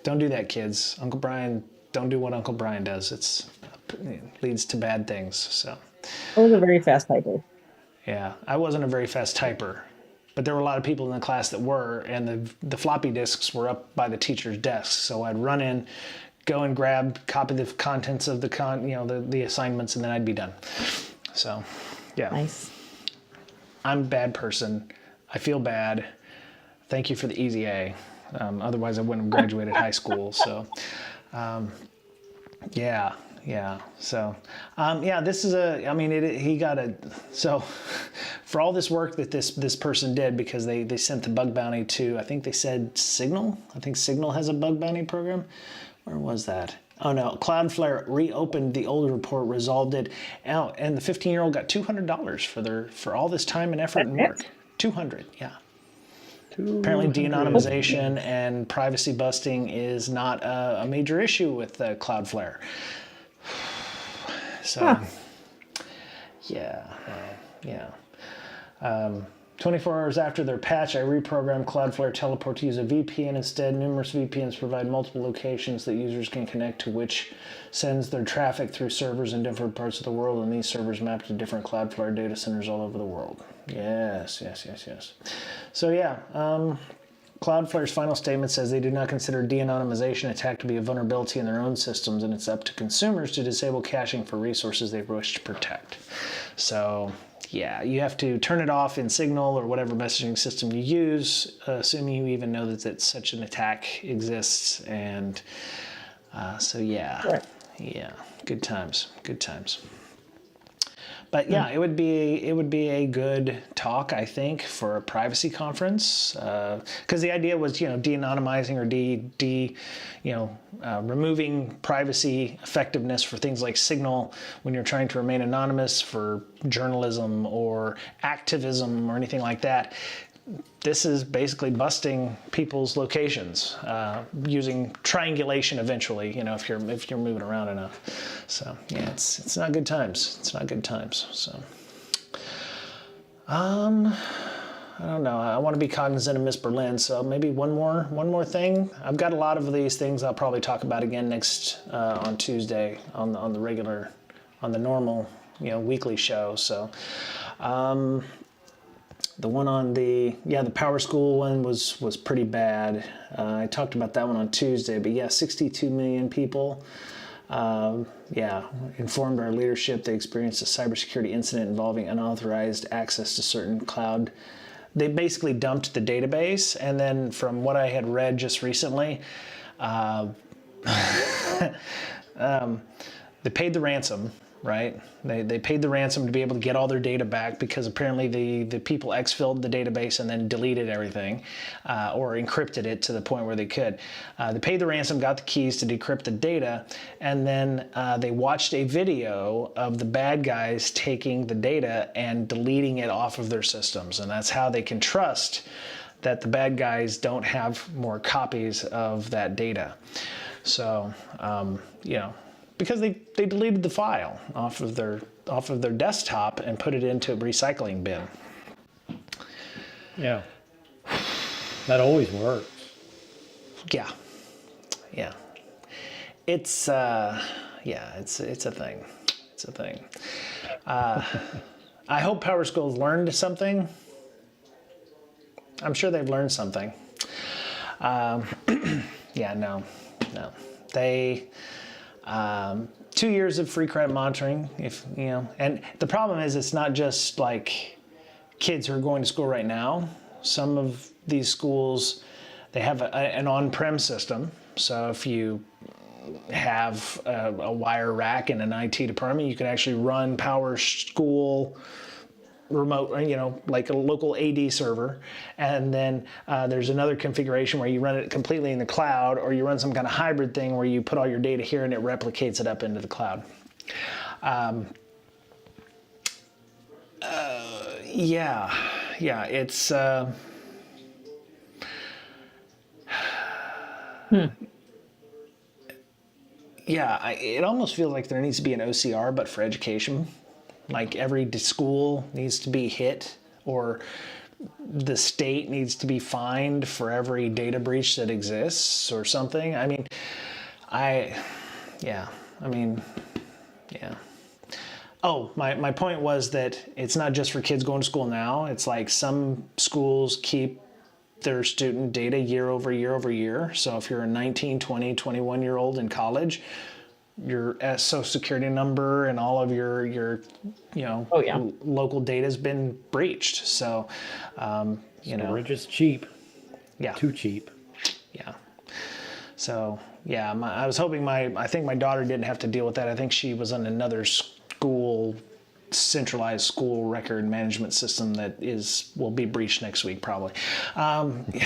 don't do that, kids. Uncle Brian, don't do what Uncle Brian does. It leads to bad things. So I was a very fast typer. yeah, I wasn't a very fast typer, but there were a lot of people in the class that were, and the floppy disks were up by the teacher's desk. So I'd run in, go and copy the contents of the assignments, and then I'd be done. So, yeah. Nice. I'm a bad person. I feel bad. Thank you for the easy A. Otherwise, I wouldn't have graduated high school. So, yeah. So, this is so for all this work that this person did, because they sent the bug bounty to, I think they said Signal. I think Signal has a bug bounty program. Where was that? Oh no, Cloudflare reopened the old report, resolved it out, and the 15-year-old got $200 for all this time and effort and work. 200, yeah. Apparently de-anonymization and privacy busting is not a major issue with Cloudflare. So, yeah. 24 hours after their patch, I reprogrammed Cloudflare Teleport to use a VPN instead. Numerous VPNs provide multiple locations that users can connect to, which sends their traffic through servers in different parts of the world, and these servers map to different Cloudflare data centers all over the world. Yes. So yeah, Cloudflare's final statement says they do not consider de-anonymization attack to be a vulnerability in their own systems, and it's up to consumers to disable caching for resources they wish to protect. So yeah, you have to turn it off in Signal or whatever messaging system you use, assuming you even know that such an attack exists. And so yeah, right. Yeah, good times. But yeah, it would be a good talk, I think, for a privacy conference, because the idea was, de-anonymizing or removing privacy effectiveness for things like Signal when you're trying to remain anonymous for journalism or activism or anything like that. This is basically busting people's locations using triangulation eventually, if you're moving around enough. So yeah, it's not good times. So I don't know. I want to be cognizant of Miss Berlin, so maybe one more thing. I've got a lot of these things I'll probably talk about again next on Tuesday on the normal weekly show. So. The one on the Power School one was pretty bad. I talked about that one on Tuesday, but yeah, 62 million people informed our leadership they experienced a cybersecurity incident involving unauthorized access to certain cloud. They basically dumped the database, and then from what I had read just recently, they paid the ransom, right? They paid the ransom to be able to get all their data back because apparently the people exfilled the database and then deleted everything or encrypted it to the point where they could. They paid the ransom, got the keys to decrypt the data, and then they watched a video of the bad guys taking the data and deleting it off of their systems. And that's how they can trust that the bad guys don't have more copies of that data. So, you know, because they deleted the file off of their desktop and put it into a recycling bin. Yeah. That always works. Yeah. Yeah. It's a thing. It's a thing. I hope PowerSchool's learned something. I'm sure they've learned something. Yeah, no. They 2 years of free credit monitoring, if you know, and the problem is it's not just like kids who are going to school right now. Some of these schools, they have an on-prem system. So if you have a wire rack in an IT department, you can actually run PowerSchool remote, you know, like a local AD server. And then there's another configuration where you run it completely in the cloud, or you run some kind of hybrid thing where you put all your data here and it replicates it up into the cloud. Yeah, it's yeah, it almost feels like there needs to be an OCR, but for education. Like every school needs to be hit, or the state needs to be fined for every data breach that exists or something. I mean, yeah. Oh, my point was that it's not just for kids going to school now. It's like some schools keep their student data year over year over year. So if you're a 19, 20, 21-year-old in college, your social security number and all of your local data has been breached. So, Storage is cheap. Yeah. Too cheap. Yeah. So, yeah, I was hoping I think my daughter didn't have to deal with that. I think she was on another centralized school record management system that will be breached next week, probably. If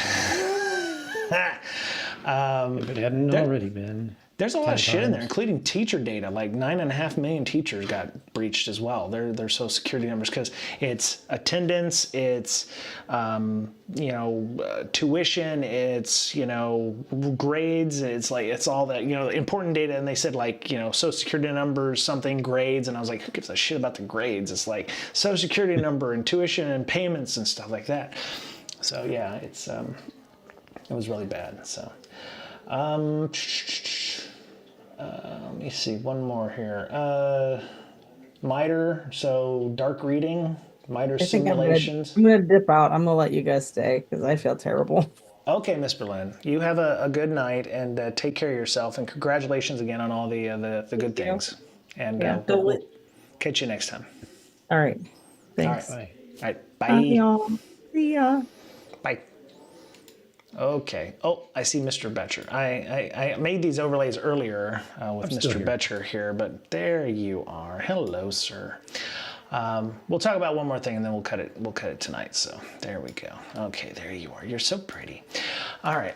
it hadn't already been. There's a lot of shit in there, including teacher data. Like 9.5 million teachers got breached as well. Their social security numbers, because it's attendance, it's tuition, it's grades, it's all that important data. And they said social security numbers, something grades, and I was like, who gives a shit about the grades? It's like social security number and tuition and payments and stuff like that. So yeah, it was really bad. So. Let me see, one more here. MITRE, so dark reading, MITRE simulations. I'm gonna dip out. I'm gonna let you guys stay because I feel terrible. Okay, Miss Berlin, you have a good night and take care of yourself, and congratulations again on all the good things. And we'll catch you next time. All right. Thanks. All right, All right, bye. Bye, y'all. See ya. Bye. Okay. Oh, I see Mr. Betcher. I made these overlays earlier with Mr. Betcher here, but there you are. Hello, sir. We'll talk about one more thing and then we'll cut it. We'll cut it tonight. So there we go. Okay, there you are. You're so pretty. All right.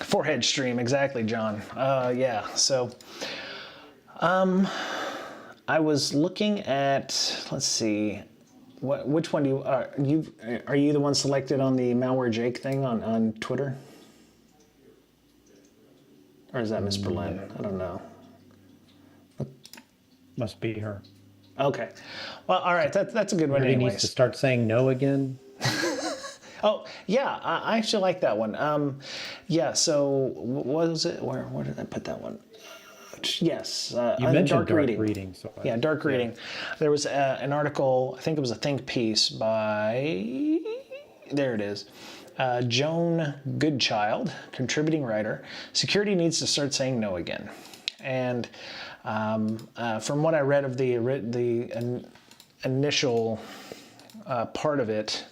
Forehead stream, exactly, John. Yeah. So, I was looking at. Let's see. Which one do you are you the one selected on the Malware Jake thing on Twitter? Or is that Miss Berlin? I don't know. Must be her. Okay. Well, all right. That's a good one. Maybe needs to start saying no again. Oh yeah, I actually like that one. Yeah. So what was it? Where did I put that one? Yes, you mentioned dark reading. So yeah, dark reading. There was an article, I think it was a think piece by, there it is, Joan Goodchild, contributing writer. Security needs to start saying no again. And from what I read of the initial part of it,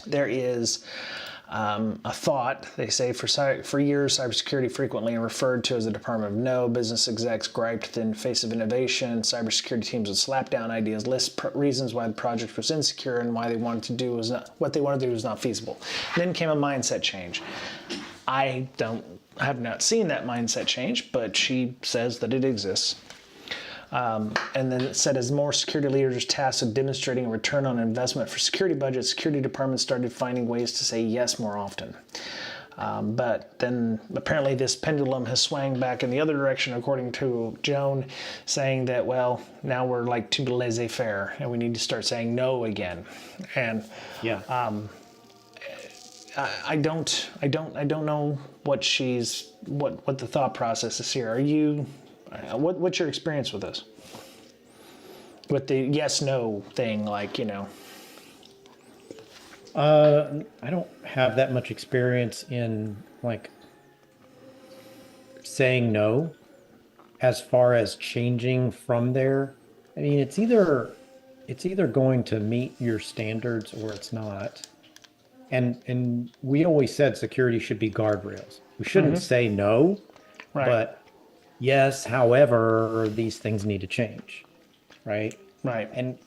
there is a thought. They say for years, cybersecurity frequently referred to as the Department of No. Business execs griped in the face of innovation. Cybersecurity teams would slap down ideas, list reasons why the project was insecure, and why they wanted to do what they wanted to do was not feasible. Then came a mindset change. I have not seen that mindset change, but she says that it exists. And then it said, as more security leaders tasked with demonstrating a return on investment for security budgets, security departments started finding ways to say yes more often. But then apparently this pendulum has swung back in the other direction, according to Joan, saying that, well, now we're like too laissez-faire and we need to start saying no again. And Yeah. I don't know what the thought process is here. What's your experience with this? With the yes/no thing, like, you know. I don't have that much experience in like saying no. As far as changing from there, I mean, it's either going to meet your standards or it's not. And we always said security should be guardrails. We shouldn't say no, Right. but yes, however, these things need to change, right? Right. And,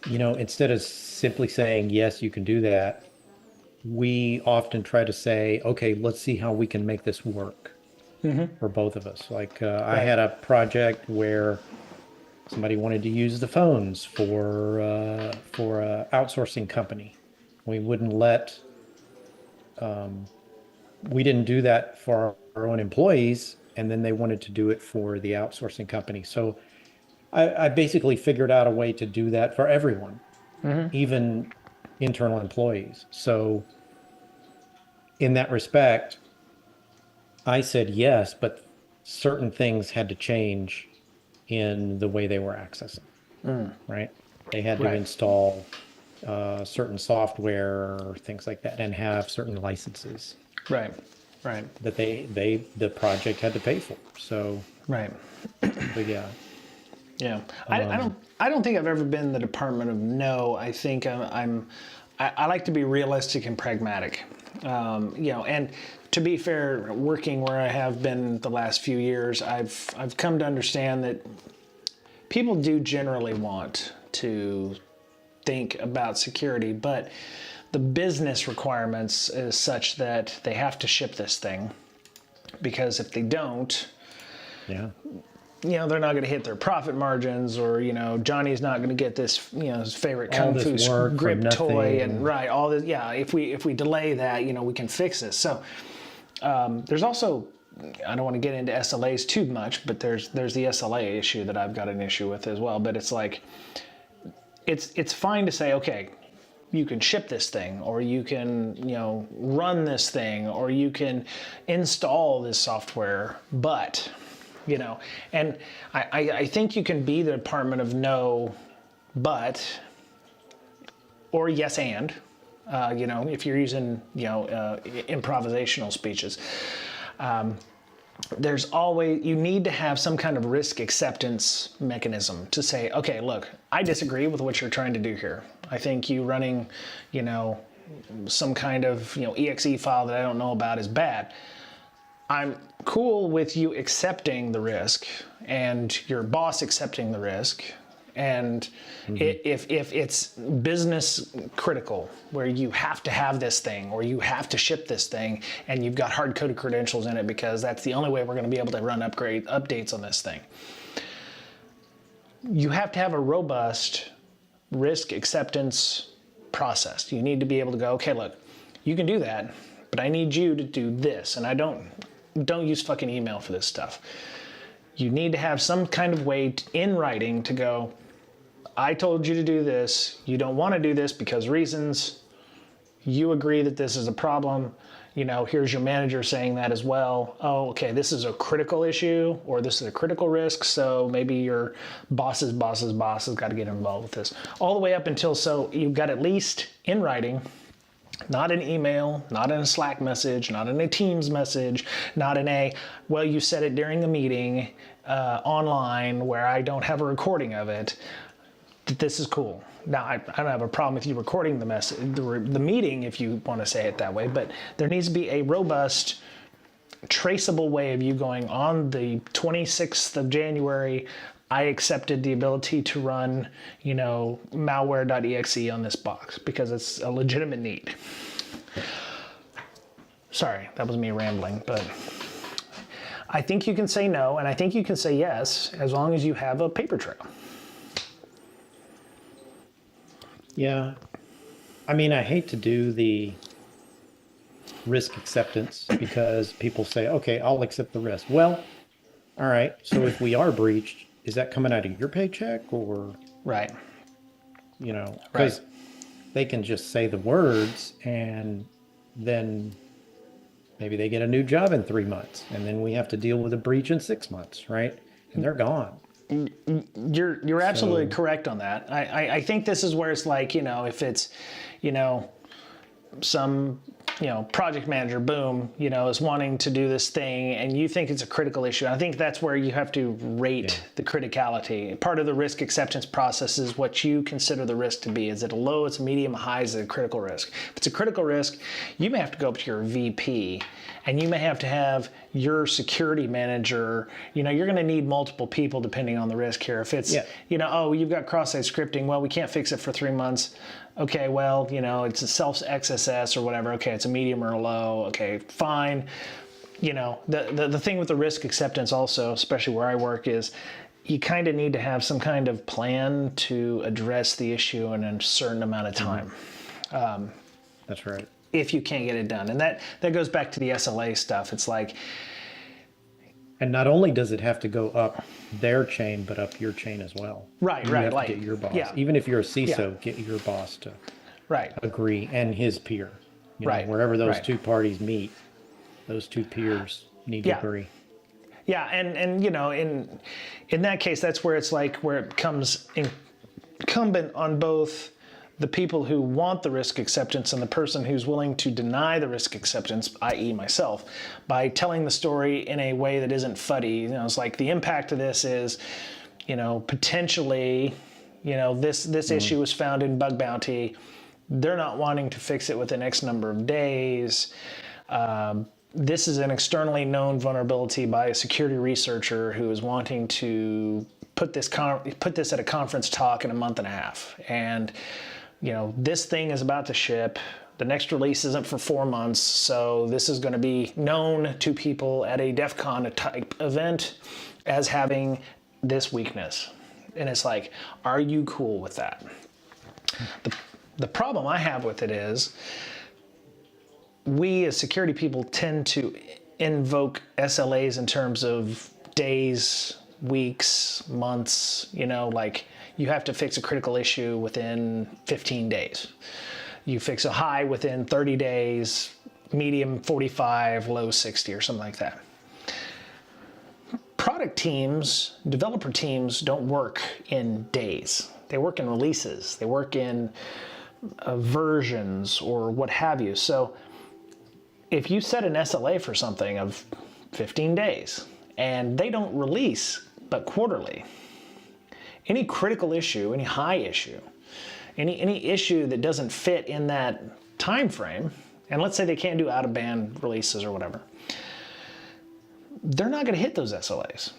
you know, instead of simply saying, yes, you can do that, we often try to say, okay, let's see how we can make this work for both of us. Like I had a project where somebody wanted to use the phones for a outsourcing company. We wouldn't let, we didn't do that for our own employees, and then they wanted to do it for the outsourcing company. So I basically figured out a way to do that for everyone, even internal employees. So in that respect, I said yes, but certain things had to change in the way they were accessing, right? They had to Right. install certain software or things like that and have certain licenses Right. Right. that the project had to pay for. So, Right. but yeah. Yeah, I don't think I've ever been the Department of No. I think I like to be realistic and pragmatic. You know, and to be fair, working where I have been the last few years, I've come to understand that people do generally want to think about security, but the business requirements is such that they have to ship this thing, because if they don't, Yeah. you know, they're not going to hit their profit margins, or, you know, Johnny's not going to get this, you know, his favorite All kung this fu work for grip toy, nothing. and right, all this. Yeah, if we delay that, you know, we can fix this. So there's also, I don't want to get into SLAs too much, but there's the SLA issue that I've got an issue with as well. But it's like, it's fine to say, okay, you can ship this thing, or you can, you know, run this thing, or you can install this software, but, you know, and I think you can be the Department of No, but, or yes and, you know, if you're using, you know, improvisational speeches. There's always, you need to have some kind of risk acceptance mechanism to say, okay, look, I disagree with what you're trying to do here. I think you running, you know, some kind of, you know, exe file that I don't know about is bad. I'm cool with you accepting the risk and your boss accepting the risk. And if it's business critical, where you have to have this thing, or you have to ship this thing, and you've got hard-coded credentials in it because that's the only way we're going to be able to run updates on this thing, you have to have a robust risk acceptance process. You need to be able to go, okay, look, you can do that, but I need you to do this, and I don't use fucking email for this stuff. You need to have some kind of way in writing to go, I told you to do this, you don't want to do this because reasons, you agree that this is a problem, you know, here's your manager saying that as well. Oh, okay, this is a critical issue, or this is a critical risk, so maybe your boss's boss's boss has got to get involved with this. All the way up until, so you've got at least in writing, not an email, not in a Slack message, not in a Teams message, not in a, well, you said it during the meeting online where I don't have a recording of it. that this is cool. Now, I don't have a problem with you recording the meeting, if you want to say it that way, but there needs to be a robust, traceable way of you going on the 26th of January. I accepted the ability to run, malware.exe on this box because it's a legitimate need. Sorry, that was me rambling, but I think you can say no, and I think you can say yes, as long as you have a paper trail. Yeah. I mean, I hate to do the risk acceptance because people say, okay, I'll accept the risk. Well, all right. So if we are breached, is that coming out of your paycheck or, Right. because they can just say the words and then maybe they get a new job in 3 months and then we have to deal with a breach in 6 months, right? And they're gone. You're absolutely correct on that. I think this is where it's like, if it's, some, project manager, boom, is wanting to do this thing and you think it's a critical issue. I think that's where you have to rate the criticality. Part of the risk acceptance process is what you consider the risk to be. Is it a low, it's a medium, high, is it a critical risk? If it's a critical risk, you may have to go up to your VP and you may have to have your security manager, you're going to need multiple people depending on the risk here. If it's, you've got cross-site scripting, well, we can't fix it for 3 months. Okay, well, it's a self-XSS or whatever. Okay, it's a medium or a low. Okay, fine. The thing with the risk acceptance also, especially where I work, is you kind of need to have some kind of plan to address the issue in a certain amount of time. That's right. If you can't get it done. And that goes back to the SLA stuff. It's like... And not only does it have to go up their chain, but up your chain as well. Right. You have to get your boss. Yeah. Even if you're a CISO, get your boss to agree and his peer. Wherever those two parties meet, those two peers need to agree. Yeah, and in that case, that's where it's like where it becomes incumbent on both the people who want the risk acceptance and the person who's willing to deny the risk acceptance, i.e. myself, by telling the story in a way that isn't fuddy. It's like the impact of this is, potentially, this issue was found in bug bounty. They're not wanting to fix it within X number of days. This is an externally known vulnerability by a security researcher who is wanting to put this at a conference talk in a month and a half. And this thing is about to ship. The next release isn't for 4 months, so this is going to be known to people at a DEF CON type event as having this weakness. And it's like, are you cool with that? The problem I have with it is we as security people tend to invoke SLAs in terms of days, weeks, months, like you have to fix a critical issue within 15 days. You fix a high within 30 days, medium 45, low 60 or something like that. Product teams, developer teams don't work in days. They work in releases. They work in versions or what have you. So if you set an SLA for something of 15 days and they don't release but quarterly, any critical issue, any high issue, any issue that doesn't fit in that time frame, and let's say they can't do out-of-band releases or whatever, they're not going to hit those SLAs.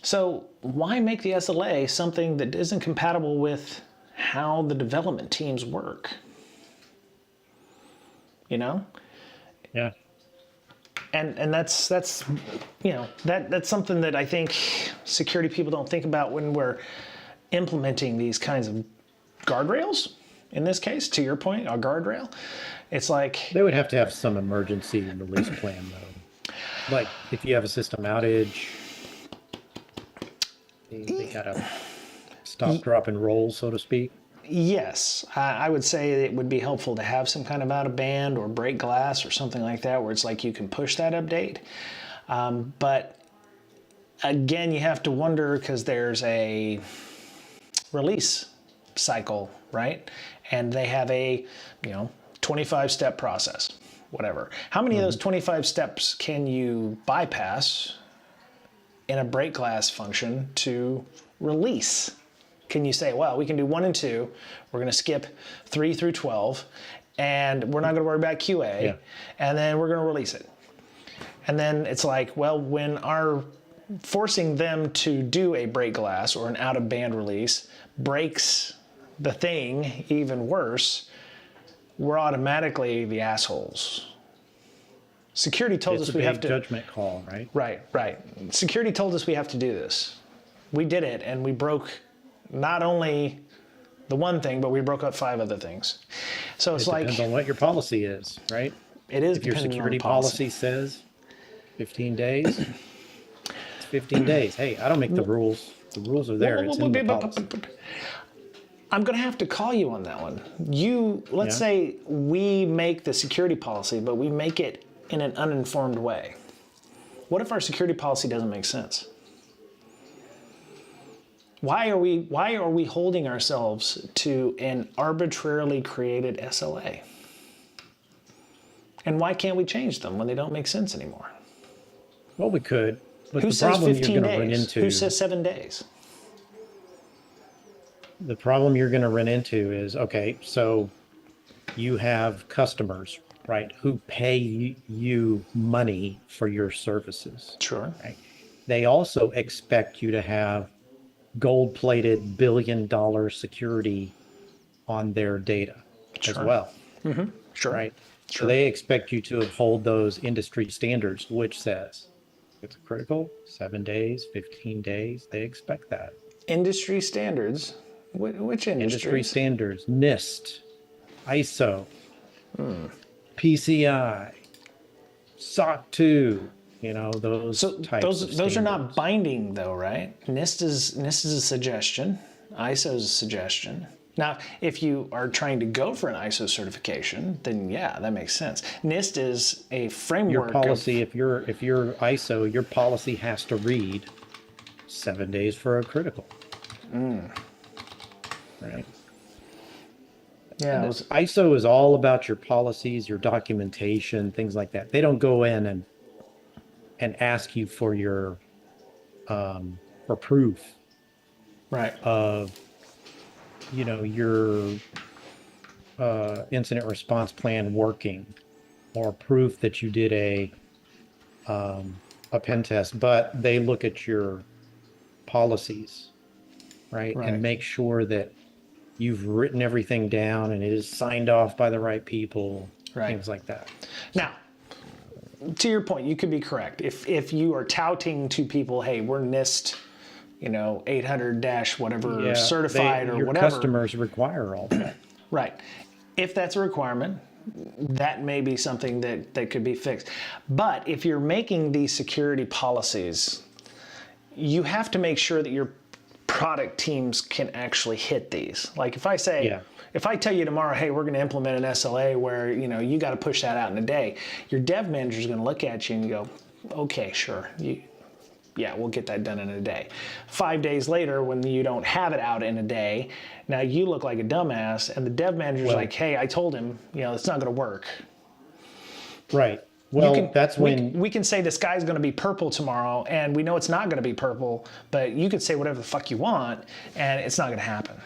So why make the SLA something that isn't compatible with how the development teams work? Yeah. And that's something that I think security people don't think about when we're implementing these kinds of guardrails. In this case, to your point, a guardrail. It's like they would have to have some emergency release plan though. Like if you have a system outage, they gotta stop, drop, and roll, so to speak. Yes, I would say it would be helpful to have some kind of out of band or break glass or something like that where it's like you can push that update. But again, you have to wonder because there's a release cycle, right? And they have a 25-step process, whatever. How many of those 25 steps can you bypass in a break glass function to release can you say, well, we can do 1 and 2. We're going to skip 3 through 12, and we're not going to worry about QA, and then we're going to release it. And then it's like, well, when our forcing them to do a break glass or an out-of-band release breaks the thing even worse, we're automatically the assholes. Security told us we have to... judgment call, right? Right. Security told us we have to do this. We did it, and we broke not only the one thing, but we broke up 5 other things. So it's like... It depends on what your policy is, right? It is if your dependent security on policy says 15 days, it's 15 days. Hey, I don't make the rules. The rules are there. It's in the policy. I'm going to have to call you on that one. Let's say we make the security policy, but we make it in an uninformed way. What if our security policy doesn't make sense? Why are we holding ourselves to an arbitrarily created SLA? And why can't we change them when they don't make sense anymore? Well, we could, but Who the says problem 15 you're going to run days? into. Who says 7 days? The problem you're going to run into is, okay, so you have customers, right, who pay you money for your services. Sure. Right? They also expect you to have gold-plated billion-dollar security on their data as well. Mm-hmm. Sure. Right? Sure. So they expect you to uphold those industry standards, which says it's critical, 7 days, 15 days. They expect that. Industry standards. Which industry? Industry standards, NIST, ISO, PCI, SOC 2, those types of standards. Those are not binding though, right? NIST is a suggestion. ISO is a suggestion. Now, if you are trying to go for an ISO certification, then yeah, that makes sense. NIST is a framework. Your policy, if you're ISO, your policy has to read 7 days for a critical. Right. Yeah. ISO is all about your policies, your documentation, things like that. They don't go in and ask you for your for proof, right, of your incident response plan working, or proof that you did a pen test. But they look at your policies, right, and make sure that you've written everything down and it is signed off by the right people, things like that. Now, to your point, you could be correct. If you are touting to people, hey, we're NIST, 800 dash whatever certified or your whatever. Your customers require all that. Right. If that's a requirement, that may be something that could be fixed. But if you're making these security policies, you have to make sure that your product teams can actually hit these. Like if I say, if I tell you tomorrow, hey, we're going to implement an SLA where, you got to push that out in a day, your dev manager is going to look at you and go, okay, sure. We'll get that done in a day. 5 days later, when you don't have it out in a day, now you look like a dumbass and the dev manager's like, hey, I told him, it's not going to work. Right. Well, that's when we can say the sky's going to be purple tomorrow, and we know it's not going to be purple, but you could say whatever the fuck you want, and it's not going to happen.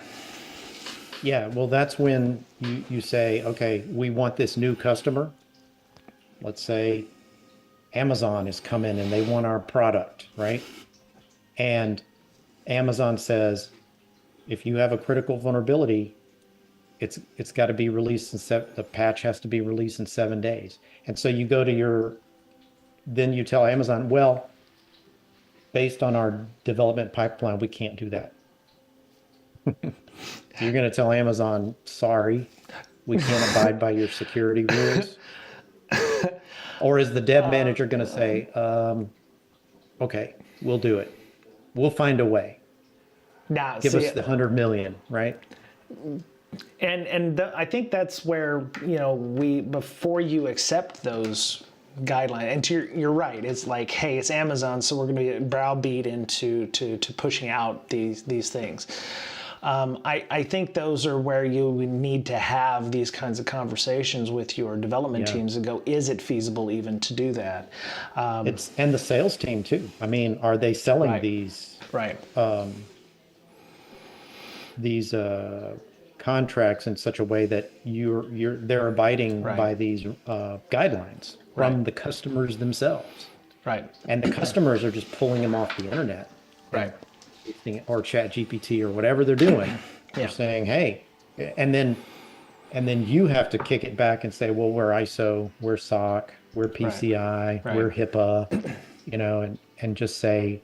Yeah, well, that's when you say, okay, we want this new customer. Let's say Amazon is coming and they want our product, right? And Amazon says, if you have a critical vulnerability, it's got to be released the patch has to be released in 7 days. And so you go to then you tell Amazon, well, based on our development pipeline, we can't do that. You're going to tell Amazon, sorry, we can't abide by your security rules. Or is the dev manager going to say, okay, we'll do it. We'll find a way. Now, give us the 100 million, right? And I think that's where, before you accept those guidelines, and you're right, it's like, hey, it's Amazon, so we're going to be browbeat into pushing out these things. I think those are where you need to have these kinds of conversations with your development teams and go, is it feasible even to do that? And the sales team too. I mean, are they selling these? Right. contracts in such a way that they're abiding Right. by these guidelines from Right. the customers themselves, Right. and the customers are just pulling them off the internet, Right. or Chat GPT or whatever they're doing. Yeah. They're saying, hey, and then you have to kick it back and say, well, we're ISO, we're SOC, we're PCI, Right. we're HIPAA, and just say,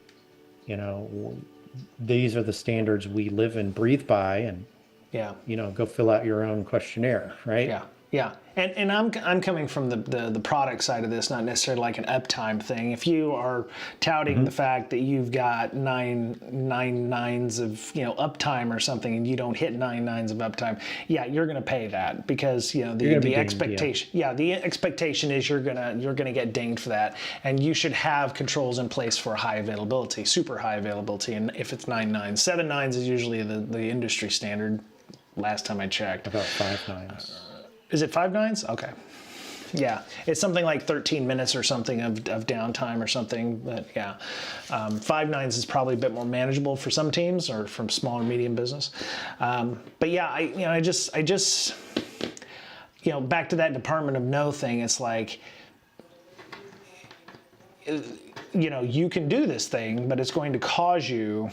these are the standards we live and breathe by, and Yeah. go fill out your own questionnaire, right? Yeah, yeah, and I'm coming from the product side of this, not necessarily like an uptime thing. If you are touting the fact that you've got nine nines of uptime or something, and you don't hit 9 nines of uptime, yeah, you're going to pay that because the expectation. Yeah, the expectation is you're gonna get dinged for that, and you should have controls in place for high availability, super high availability, and if it's 9 nines, 7 nines is usually the industry standard. Last time I checked. About 5 nines. Is it 5 nines? Okay. Yeah, it's something like 13 minutes or something of downtime or something. But yeah, 5 nines is probably a bit more manageable for some teams or from small or medium business. But yeah, I just back to that Department of No thing. It's like, you can do this thing, but it's going to cause you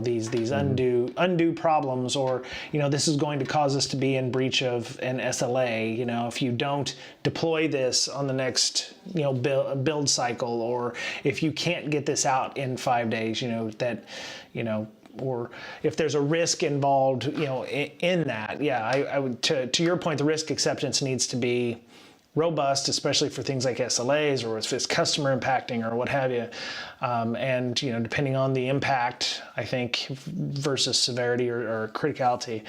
these undue problems, or this is going to cause us to be in breach of an SLA. If you don't deploy this on the next build cycle, or if you can't get this out in 5 days, or if there's a risk involved, in that. Yeah, I would to your point, the risk acceptance needs to be robust, especially for things like SLAs or if it's customer impacting or what have you. And depending on the impact, I think, versus severity or criticality,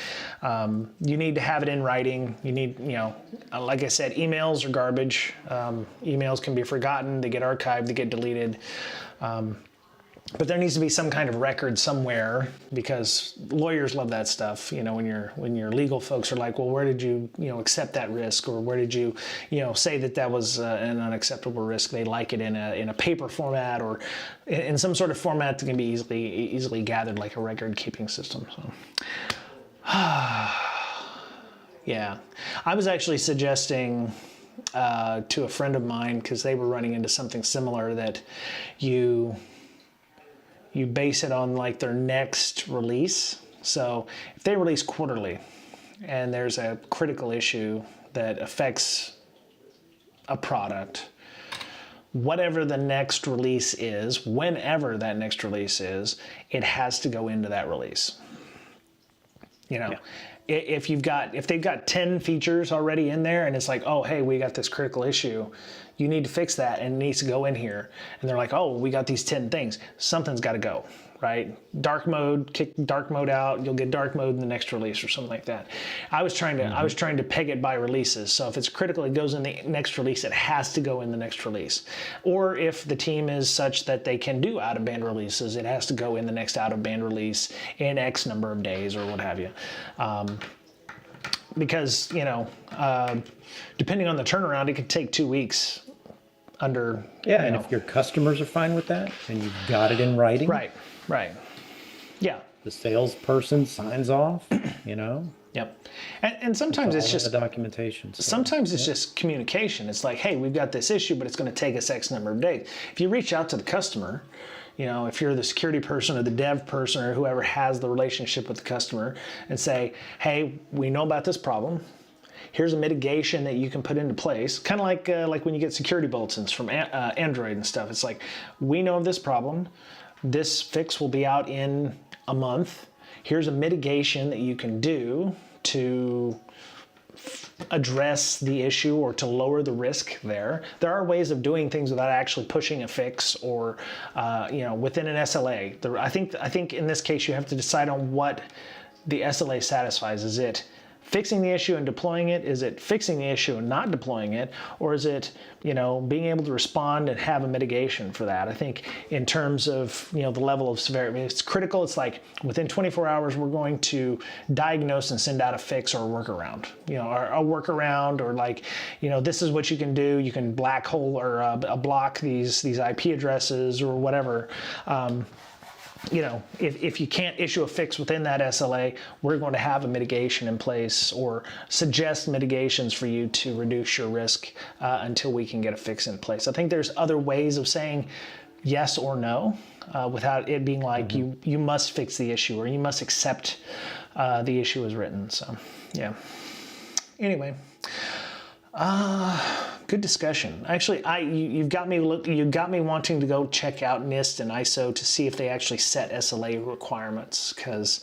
you need to have it in writing. You need, like I said, emails are garbage. Emails can be forgotten, they get archived, they get deleted. But there needs to be some kind of record somewhere, because lawyers love that stuff. When your legal folks are like, well, where did you accept that risk, or where did you say that was an unacceptable risk? They like it in a paper format or in some sort of format that can be easily gathered, like a record keeping system. So, yeah, I was actually suggesting to a friend of mine, because they were running into something similar, that you base it on like their next release. So if they release quarterly and there's a critical issue that affects a product, whatever the next release is, whenever that next release is, it has to go into that release. Yeah. If they've got 10 features already in there, and it's like, oh, hey, we got this critical issue, you need to fix that, and it needs to go in here. And they're like, oh, we got these 10 things. Something's got to go, right? Dark mode, kick dark mode out. You'll get dark mode in the next release or something like that. I was trying to peg it by releases. So if it's critical, it goes in the next release. It has to go in the next release. Or if the team is such that they can do out of band releases, it has to go in the next out of band release in X number of days or what have you. Because depending on the turnaround, it could take 2 weeks. And if your customers are fine with that and you've got it in writing, right, yeah, the salesperson signs off, yep, and sometimes it's just the documentation. So, sometimes it's just communication. It's like, hey, we've got this issue, but it's going to take us X number of days. If you reach out to the customer, if you're the security person or the dev person or whoever has the relationship with the customer, and say, hey, we know about this problem. Here's a mitigation that you can put into place. Kind of like when you get security bulletins from Android and stuff. It's like, we know of this problem. This fix will be out in a month. Here's a mitigation that you can do to address the issue or to lower the risk there. There are ways of doing things without actually pushing a fix or, within an SLA. I think in this case you have to decide on what the SLA satisfies. Is it fixing the issue and deploying it? Is it fixing the issue and not deploying it? Or is it, being able to respond and have a mitigation for that? I think in terms of, the level of severity, it's critical. It's like within 24 hours, we're going to diagnose and send out a fix or a workaround, or a workaround, or like, this is what you can do. You can black hole or block these IP addresses or whatever. if you can't issue a fix within that SLA, we're going to have a mitigation in place or suggest mitigations for you to reduce your risk until we can get a fix in place. I think there's other ways of saying yes or no without it being like you must fix the issue or you must accept the issue as written. So, yeah. Anyway. Good discussion. Actually, you got me wanting to go check out NIST and ISO to see if they actually set SLA requirements, because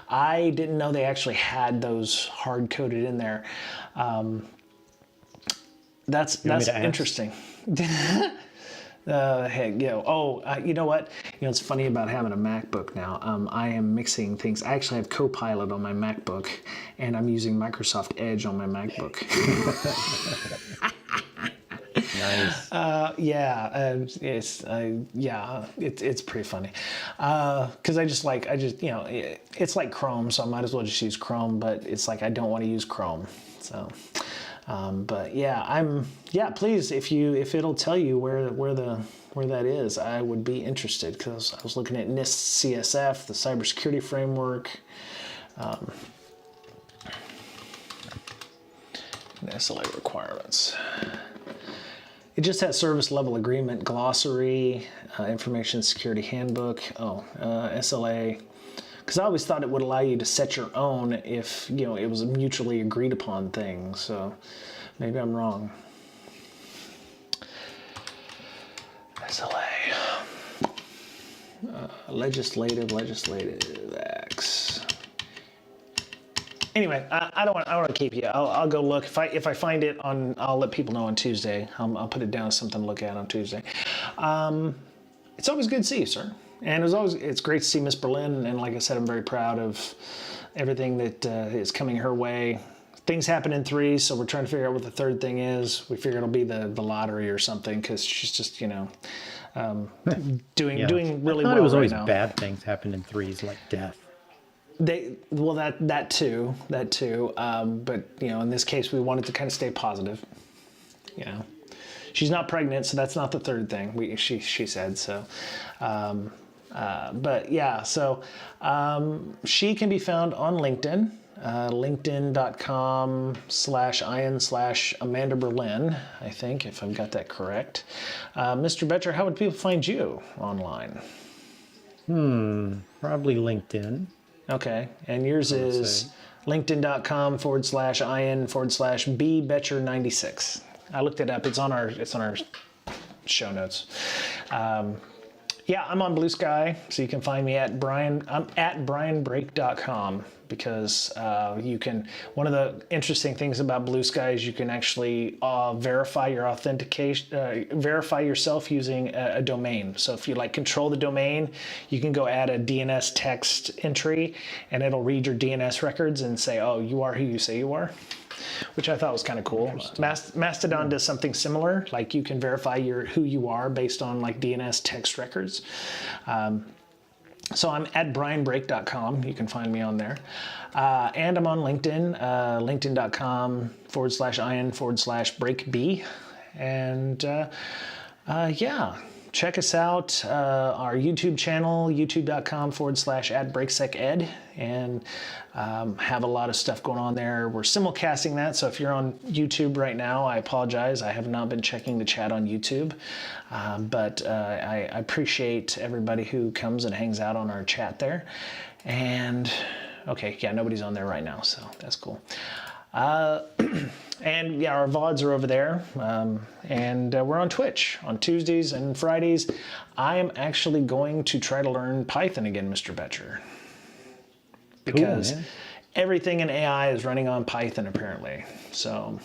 I didn't know they actually had those hard coded in there. That's interesting. Heck, you know what? It's funny about having a MacBook now. I am mixing things. I actually have Copilot on my MacBook, and I'm using Microsoft Edge on my MacBook. Nice. It's pretty funny. Because it's like Chrome, so I might as well just use Chrome. But it's like I don't want to use Chrome, so. But yeah, please, if it'll tell you where that is, I would be interested, because I was looking at NIST CSF, the cybersecurity framework, SLA requirements. It just has service level agreement, glossary, information security handbook, SLA. Because I always thought it would allow you to set your own if it was a mutually agreed upon thing. So maybe I'm wrong. SLA. Legislative acts. Anyway, I don't want to keep you. I'll go look. If I find it I'll let people know on Tuesday. I'll put it down as something to look at on Tuesday. It's always good to see you, sir. And it's great to see Miss Berlin. And like I said, I'm very proud of everything that is coming her way. Things happen in threes, so we're trying to figure out what the third thing is. We figure it'll be the lottery or something, because she's just doing really well. It was right always now. bad things happen in threes, like death. That too. But in this case, we wanted to kind of stay positive. She's not pregnant, so that's not the third thing. She said so. But yeah, so she can be found on LinkedIn, linkedin.com/IN/Amanda Berlin, I think, if I've got that correct. Mr. Betcher, how would people find you online? Probably LinkedIn. Okay, and yours is linkedin.com/IN/BBetcher96. I looked it up. It's on our show notes. I'm on Blue Sky, so you can find me at Brian. I'm at brianbrake.com, because you can. One of the interesting things about Blue Sky is you can actually verify your authentication, verify yourself using a domain. So if you control the domain, you can go add a DNS text entry, and it'll read your DNS records and say, "Oh, you are who you say you are." Which I thought was kind of cool. Mastodon does something similar. Like, you can verify who you are based on DNS text records. So I'm at brianbrake.com. You can find me on there. And I'm on LinkedIn, linkedin.com/IN/BrakeB. And check us out. Our YouTube channel, youtube.com/@BrakeSecEd, and have a lot of stuff going on there. We're simulcasting that, so if you're on YouTube right now, I apologize. I have not been checking the chat on YouTube, but I appreciate everybody who comes and hangs out on our chat there. And nobody's on there right now, so that's cool. And our VODs are over there, and we're on Twitch on Tuesdays and Fridays. I am actually going to try to learn Python again, Mr. Betcher, because everything in AI is running on Python apparently. So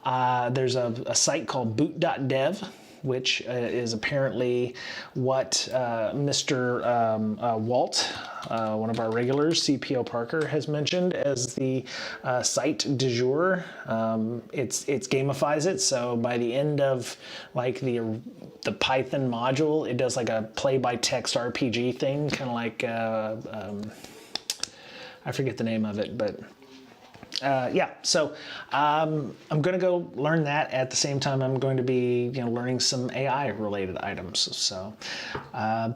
there's a site called boot.dev, which is apparently what Mr. Walt, one of our regulars, CPO Parker, has mentioned as the site du jour. It gamifies it, so by the end of the Python module, it does a play-by-text RPG thing, kind of like I forget the name of it, but. So I'm going to go learn that at the same time I'm going to be learning some AI related items. So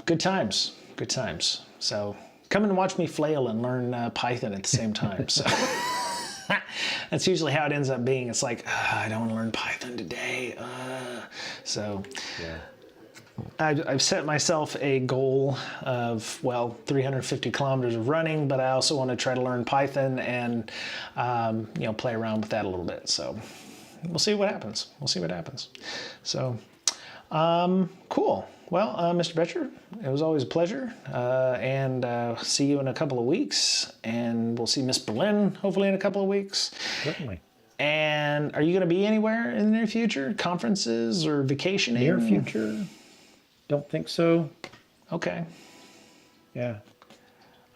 good times. good times. So come and watch me flail and learn Python at the same time. So that's usually how it ends up being. It's like, I don't want to learn Python today. So Yeah. I've set myself a goal of, 350 kilometers of running, but I also want to try to learn Python and, play around with that a little bit. So we'll see what happens. So, cool. Well, Mr. Betcher, it was always a pleasure. And see you in a couple of weeks. And we'll see Miss Berlin hopefully in a couple of weeks. Certainly. And are you going to be anywhere in the near future? Conferences or vacationing? Near future? Don't think so. Okay. Yeah.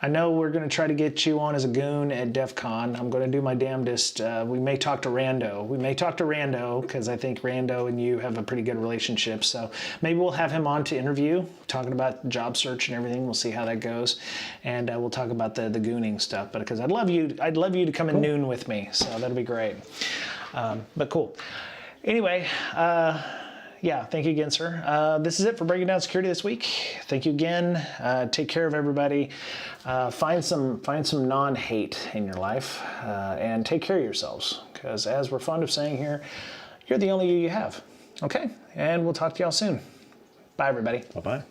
I know we're going to try to get you on as a goon at DEF CON. I'm going to do my damnedest. We may talk to Rando because I think Rando and you have a pretty good relationship. So maybe we'll have him on to interview, talking about job search and everything. We'll see how that goes. And we'll talk about the gooning stuff. But because I'd love you to come and noon with me. So that'll be great. But cool. Anyway, yeah, thank you again, sir. This is it for Breaking Down Security this week. Thank you again. Take care of everybody. Find some non-hate in your life, and take care of yourselves. Because as we're fond of saying here, you're the only you have. Okay, and we'll talk to y'all soon. Bye, everybody. Bye-bye.